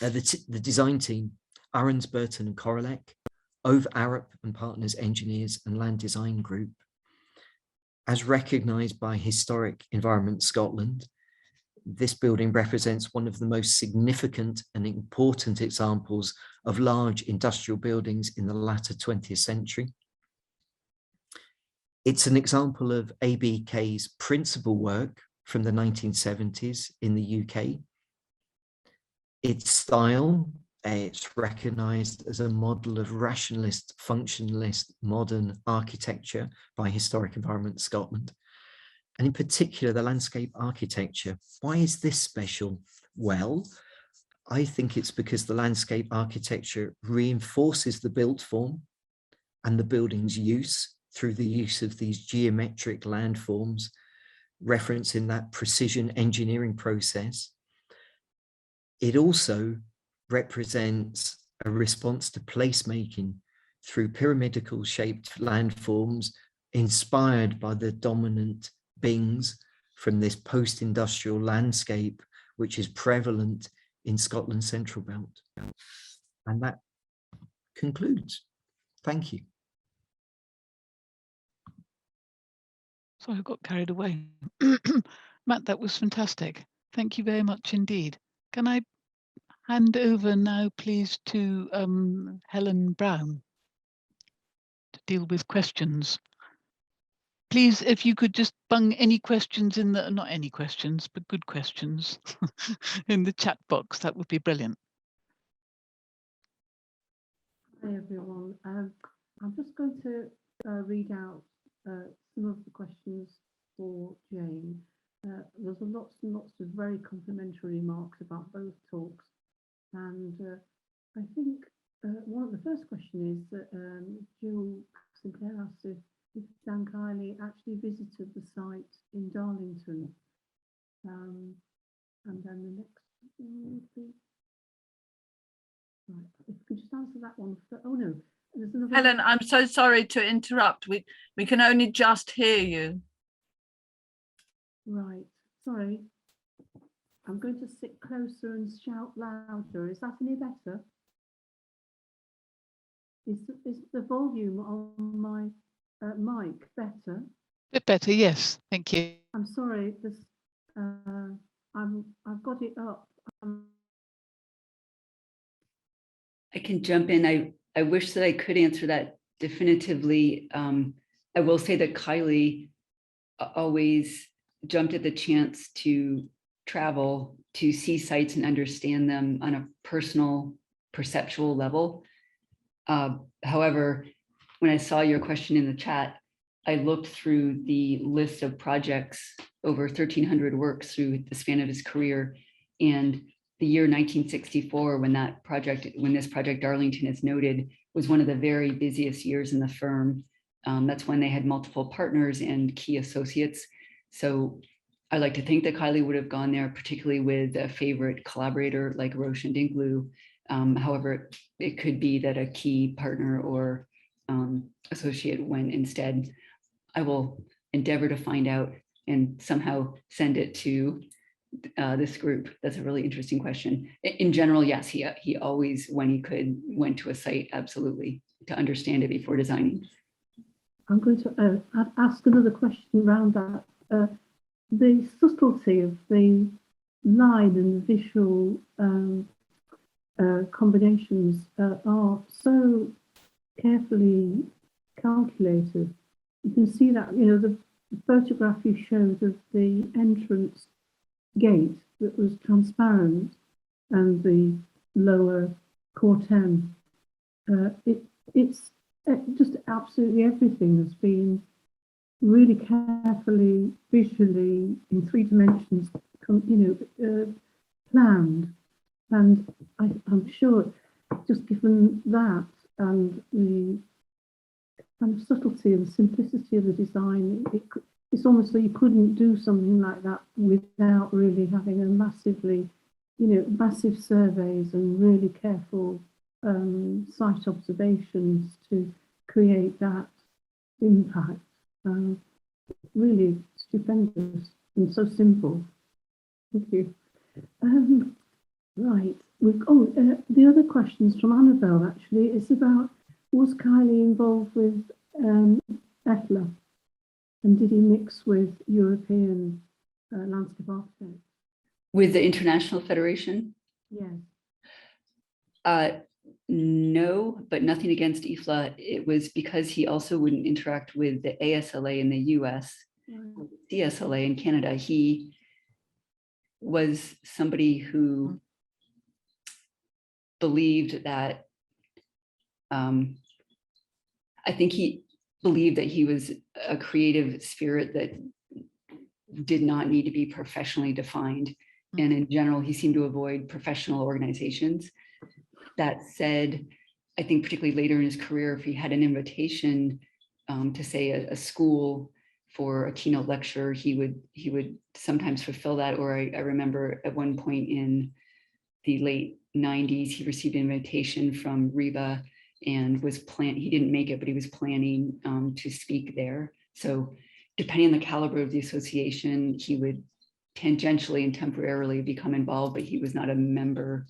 the design team, Ahrens, Burton and Korolek, Ove Arup and Partners Engineers and Land Design Group, as recognised by Historic Environment Scotland, this building represents one of the most significant and important examples of large industrial buildings in the latter 20th century. It's an example of ABK's principal work from the 1970s in the UK. Its style, it's recognised as a model of rationalist, functionalist, modern architecture by Historic Environment Scotland. And in particular, the landscape architecture. Why is this special? Well, I think it's because the landscape architecture reinforces the built form and the building's use through the use of these geometric landforms, referencing that precision engineering process. It also represents a response to placemaking through pyramidal shaped landforms inspired by the dominant Bings from this post-industrial landscape, which is prevalent in Scotland's Central Belt. And that concludes. Thank you. Sorry, I got carried away. Matt, that was fantastic. Thank you very much indeed. Can I hand over now, please, to Helen Brown to deal with questions. Please, if you could just bung any questions in the, not any questions, but good questions in the chat box, that would be brilliant. Hi everyone. I'm just going to read out some of the questions for Jane. There's lots and lots of very complimentary remarks about both talks, and I think one of the first questions is that Jill Sinclair asked if Dan Kiley actually visited the site in Darlington, and then the next one would be, right, if you could just answer that one. Oh no, there's another. Helen, I'm so sorry to interrupt. We can only just hear you. Right, sorry. I'm going to sit closer and shout louder. Is that any better? Is the volume on my mic better? A bit better, yes. Thank you. I'm sorry. This I've got it up. I can jump in. I wish that I could answer that definitively. I will say that Kiley always jumped at the chance to travel, to see sites and understand them on a personal, perceptual level. However, when I saw your question in the chat, I looked through the list of projects, over 1,300 works through the span of his career, and the year 1964, when this project Darlington is noted, was one of the very busiest years in the firm. That's when they had multiple partners and key associates. So I like to think that Kiley would have gone there, particularly with a favorite collaborator like Roche and Dinkerloo. However, it could be that a key partner or associate went instead. I will endeavor to find out and somehow send it to this group. That's a really interesting question. In general, yes, he always, when he could, went to a site, absolutely, to understand it before designing. I'm going to ask another question around that. The subtlety of the line and the visual combinations are so carefully calculated. You can see that, you know, the photograph you showed of the entrance gate that was transparent and the lower cor-ten. It's just absolutely everything has been really carefully, visually, in 3 dimensions, planned. And I'm sure, just given that and the kind of subtlety and simplicity of the design. It's almost like you couldn't do something like that without really having a massively, massive surveys and really careful site observations to create that impact. Really stupendous and so simple. Thank you. Right. The other questions from Annabelle actually is about, was Kiley involved with EFLA, and did he mix with European landscape architects? With the International Federation? Yes. No, but nothing against IFLA. It was because he also wouldn't interact with the ASLA in the US, Right. CSLA in Canada. He was somebody who believed that, I think he believed that he was a creative spirit that did not need to be professionally defined. And in general, he seemed to avoid professional organizations. That said, I think particularly later in his career, if he had an invitation to say a school for a keynote lecture, he would sometimes fulfill that. Or I remember at one point in the late 90s, he received an invitation from RIBA and he didn't make it, but he was planning to speak there. So depending on the caliber of the association, he would tangentially and temporarily become involved, but he was not a member.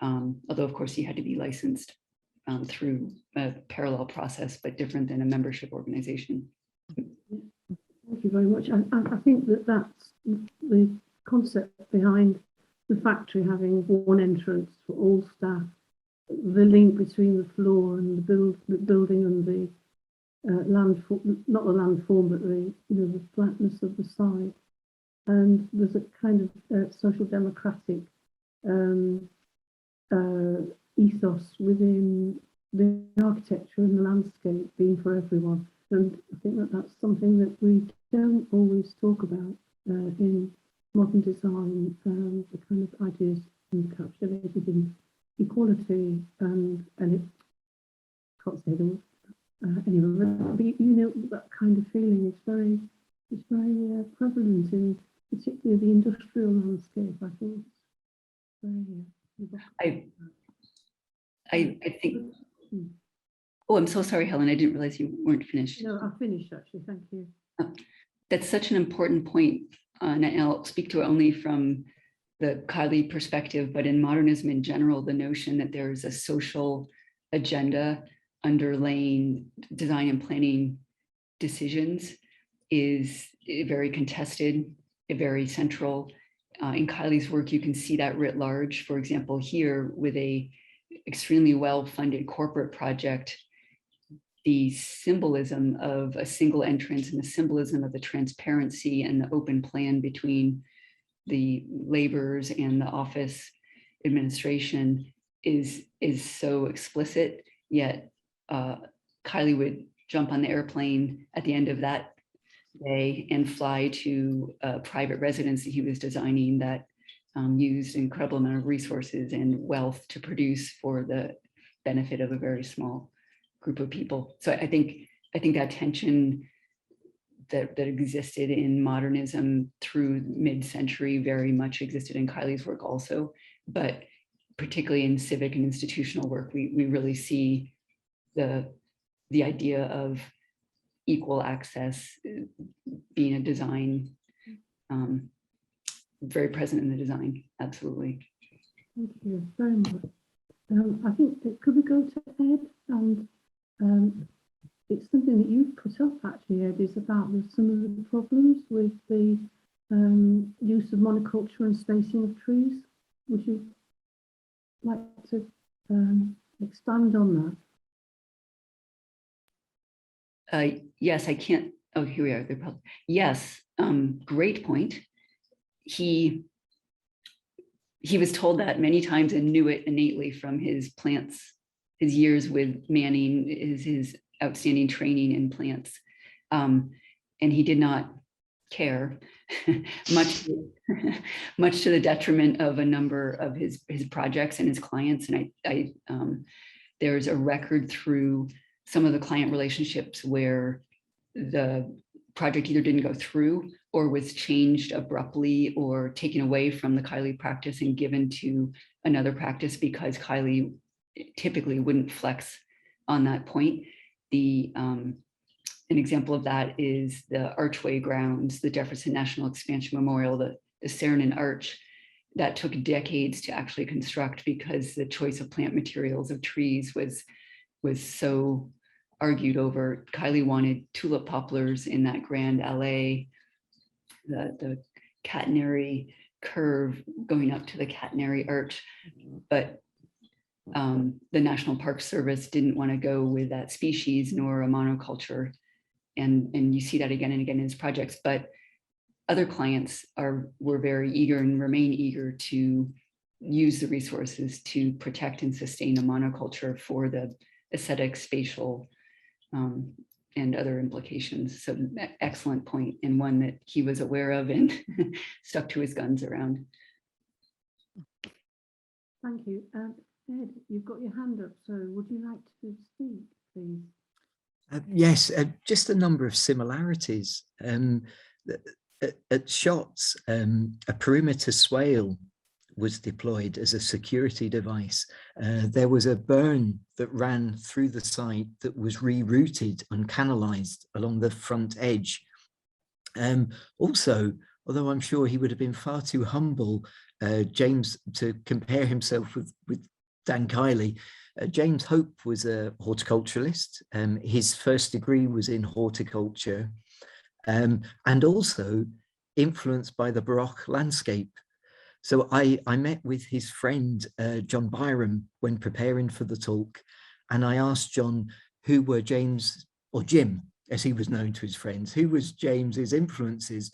Although of course he had to be licensed through a parallel process, but different than a membership organization. Thank you very much. I think that's the concept behind the factory having one entrance for all staff, the link between the floor and the building and the not the landform, but the flatness of the side. And there's a kind of social democratic ethos within the architecture and the landscape being for everyone. And I think that's something that we don't always talk about in modern design, the kind of ideas encapsulated in equality and it, can't say the word anyway, but that kind of feeling is very prevalent in particularly the industrial landscape. I think I think. Oh, I'm so sorry, Helen. I didn't realize you weren't finished. No, I finished actually. Thank you. That's such an important point, and I'll speak to it only from the Kiley perspective, but in modernism in general, the notion that there is a social agenda underlaying design and planning decisions is very contested, very central. In Kiley's work, you can see that writ large. For example, here with a extremely well-funded corporate project, the symbolism of a single entrance and the symbolism of the transparency and the open plan between the laborers and the office administration is so explicit, yet Kiley would jump on the airplane at the end of that day and fly to a private residence that he was designing that used an incredible amount of resources and wealth to produce for the benefit of a very small group of people. So I think that tension that existed in modernism through mid-century very much existed in Kiley's work also, but particularly in civic and institutional work, we really see the idea of equal access being a design, very present in the design, absolutely. Thank you very much. I think could we go to Ed? And it's something that you've put up actually, Ed, is about some of the problems with the use of monoculture and spacing of trees. Would you like to expand on that? Yes, I can't. Oh, here we are. Yes, great point. He was told that many times and knew it innately from his plants, his years with Manning, his outstanding training in plants. And he did not care, much to the detriment of a number of his projects and his clients. And there's a record through some of the client relationships where the project either didn't go through or was changed abruptly or taken away from the Kiley practice and given to another practice because Kiley typically wouldn't flex on that point. An example of that is the archway grounds, the Jefferson National Expansion Memorial, the Saarinen Arch, that took decades to actually construct because the choice of plant materials of trees was so argued over. Kiley wanted tulip poplars in that grand allée, the catenary curve going up to the catenary arch, but the National Park Service didn't want to go with that species nor a monoculture. And you see that again and again in his projects, but other clients were very eager and remain eager to use the resources to protect and sustain a monoculture for the aesthetic, spatial, and other implications. So excellent point, and one that he was aware of and stuck to his guns around. Thank you. Ed, you've got your hand up, so would you like to speak, please? Yes, just a number of similarities. At Shotts, a perimeter swale was deployed as a security device. There was a burn that ran through the site that was rerouted and canalized along the front edge. Also, although I'm sure he would have been far too humble, James, to compare himself with Dan Kiley, James Hope was a horticulturalist. His first degree was in horticulture, and also influenced by the baroque landscape. So I met with his friend, John Byram, when preparing for the talk. And I asked John who were James, or Jim, as he was known to his friends, who was James's influences?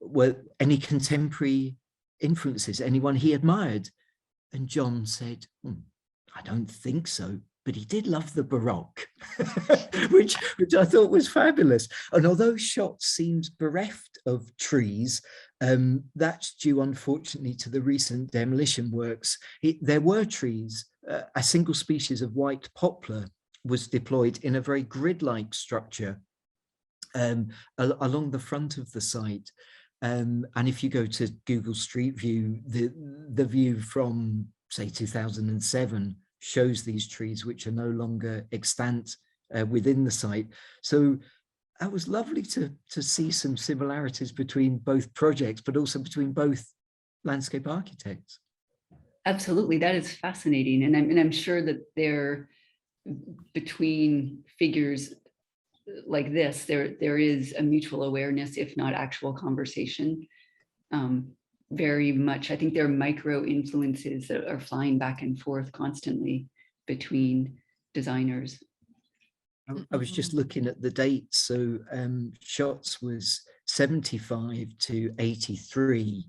Were any contemporary influences, anyone he admired? And John said, I don't think so, but he did love the baroque, which I thought was fabulous. And although Shotts seems bereft of trees, that's due, unfortunately, to the recent demolition works. There were trees. A single species of white poplar was deployed in a very grid-like structure along the front of the site. And if you go to Google Street View, the view from, say, 2007 shows these trees, which are no longer extant within the site. So it was lovely to see some similarities between both projects, but also between both landscape architects. Absolutely, that is fascinating. And I'm sure that there, between figures like this, there is a mutual awareness, if not actual conversation. Very much, I think there are micro influences that are flying back and forth constantly between designers. I was just looking at the dates. So Shotts was 75 to 83.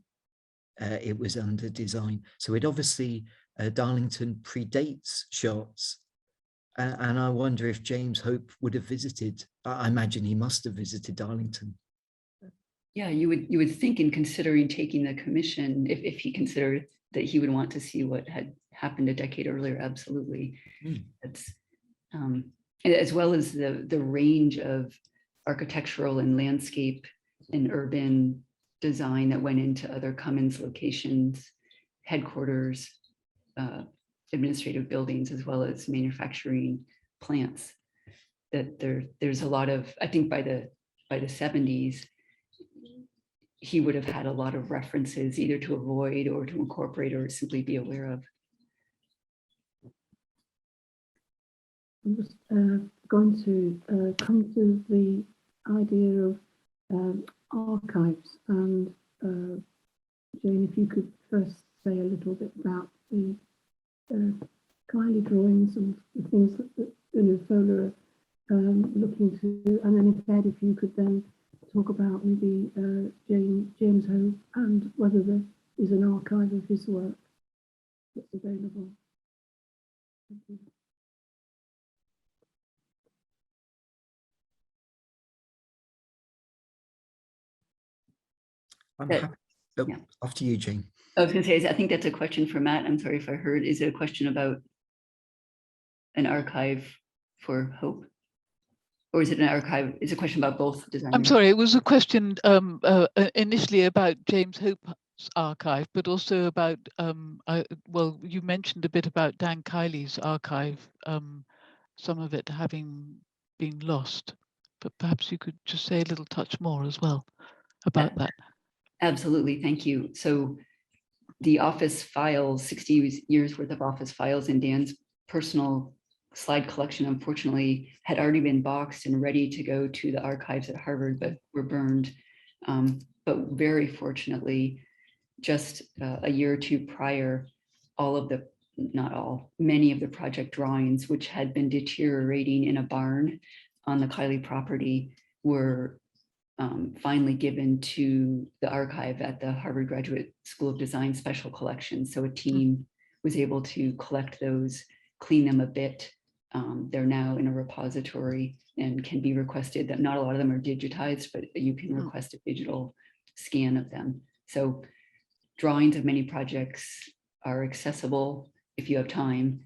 It was under design. So it obviously, Darlington predates Shotts. And I wonder if James Hope would have visited. I imagine he must have visited Darlington. Yeah, you would think, in considering taking the commission, if he considered that he would want to see what had happened a decade earlier. Absolutely. That's as well as the range of architectural and landscape and urban design that went into other Cummins locations, headquarters, administrative buildings, as well as manufacturing plants. That there's a lot of, I think by the 70s, he would have had a lot of references either to avoid or to incorporate or simply be aware of. I'm just going to come to the idea of archives, and Jane, if you could first say a little bit about the Kiley drawings and the things that Fowler are looking to, and then if you could then talk about maybe James Hope and whether there is an archive of his work that's available. Thank you. I'm happy. Oh, yeah. After you, Jane. I was going to say, I think that's a question for Matt. I'm sorry if I heard. Is it a question about an archive for Hope? Or is it an archive? It's a question about both designers. I'm sorry, it was a question initially about James Hope's archive, but also about, well, you mentioned a bit about Dan Kiley's archive, some of it having been lost, but perhaps you could just say a little touch more as well about that. Absolutely, thank you. So the office files, 60 years worth of office files in Dan's personal slide collection, unfortunately, had already been boxed and ready to go to the archives at Harvard, but were burned. But very fortunately, just a year or two prior, many of the project drawings, which had been deteriorating in a barn on the Kiley property, were finally given to the archive at the Harvard Graduate School of Design Special Collection. So a team was able to collect those, clean them a bit. They're now in a repository and can be requested. That not a lot of them are digitized, but you can request a digital scan of them. So drawings of many projects are accessible if you have time.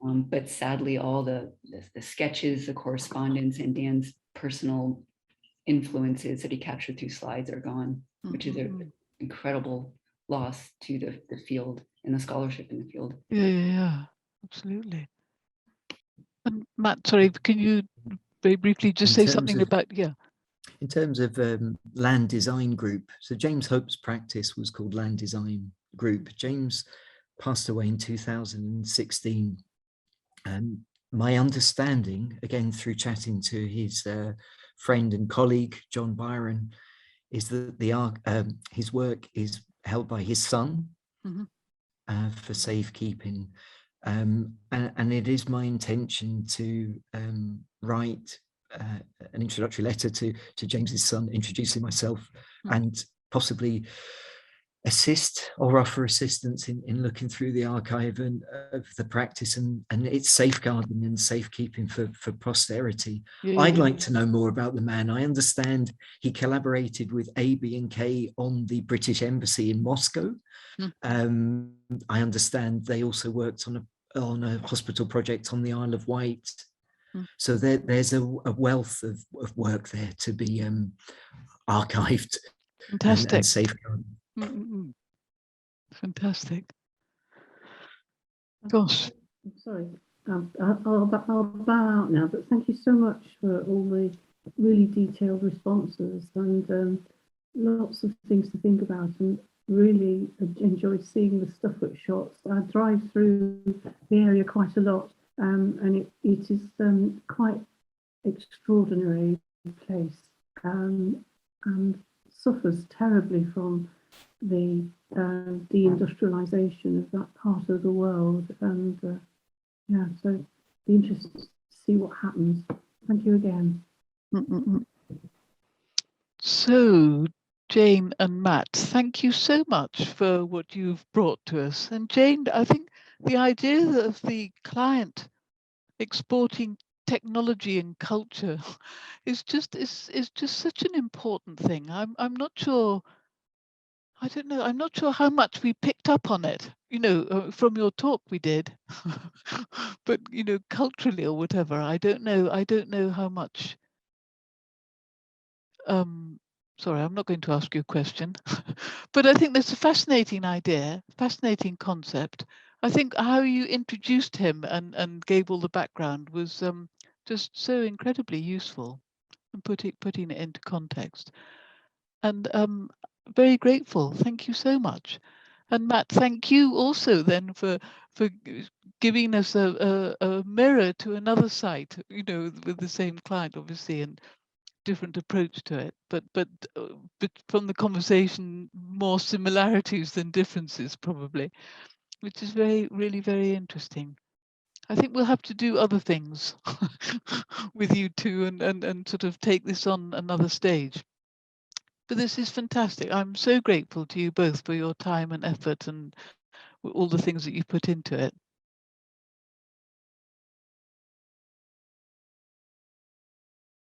But sadly, all the sketches, the correspondence, and Dan's personal influences that he captured through slides are gone, which is an incredible loss to the field and the scholarship in the field. Yeah, absolutely. And Matt, sorry, can you very briefly just say something about, in terms of land design group, so James Hope's practice was called Land Design Group. James passed away in 2016. My understanding, again through chatting to his friend and colleague John Byron, is that his work is held by his son for safekeeping, and it is my intention to write an introductory letter to James's son, introducing myself and possibly assist or offer assistance in looking through the archive and of the practice and its safeguarding and safekeeping for posterity. I'd like to know more about the man. I understand he collaborated with A, B and K on the British Embassy in Moscow. I understand they also worked on a hospital project on the Isle of Wight. So there's a wealth of work there to be archived and safeguarded. Fantastic. Gosh. I'm sorry, I'll bow out now, but thank you so much for all the really detailed responses and lots of things to think about, and really enjoyed seeing the stuff at shots. I drive through the area quite a lot, and it is quite extraordinary place, and suffers terribly from the deindustrialization of that part of the world, and yeah, so be interested to see what happens. Thank you again. So Jane and Matt, thank you so much for what you've brought to us. And Jane, I think the idea of the client exporting technology and culture is just such an important thing. I'm not sure. I don't know. I'm not sure how much we picked up on it. From your talk we did, but culturally or whatever. I don't know. I don't know how much. Sorry, I'm not going to ask you a question, but I think that's a fascinating idea, fascinating concept. I think how you introduced him and gave all the background was just so incredibly useful, and putting it into context. And very grateful. Thank you so much. And Matt, thank you also then for giving us a mirror to another site, with the same client, obviously, and different approach to it, but from the conversation, more similarities than differences, probably, which is really very interesting. I think we'll have to do other things with you two and sort of take this on another stage. But this is fantastic. I'm so grateful to you both for your time and effort and all the things that you put into it.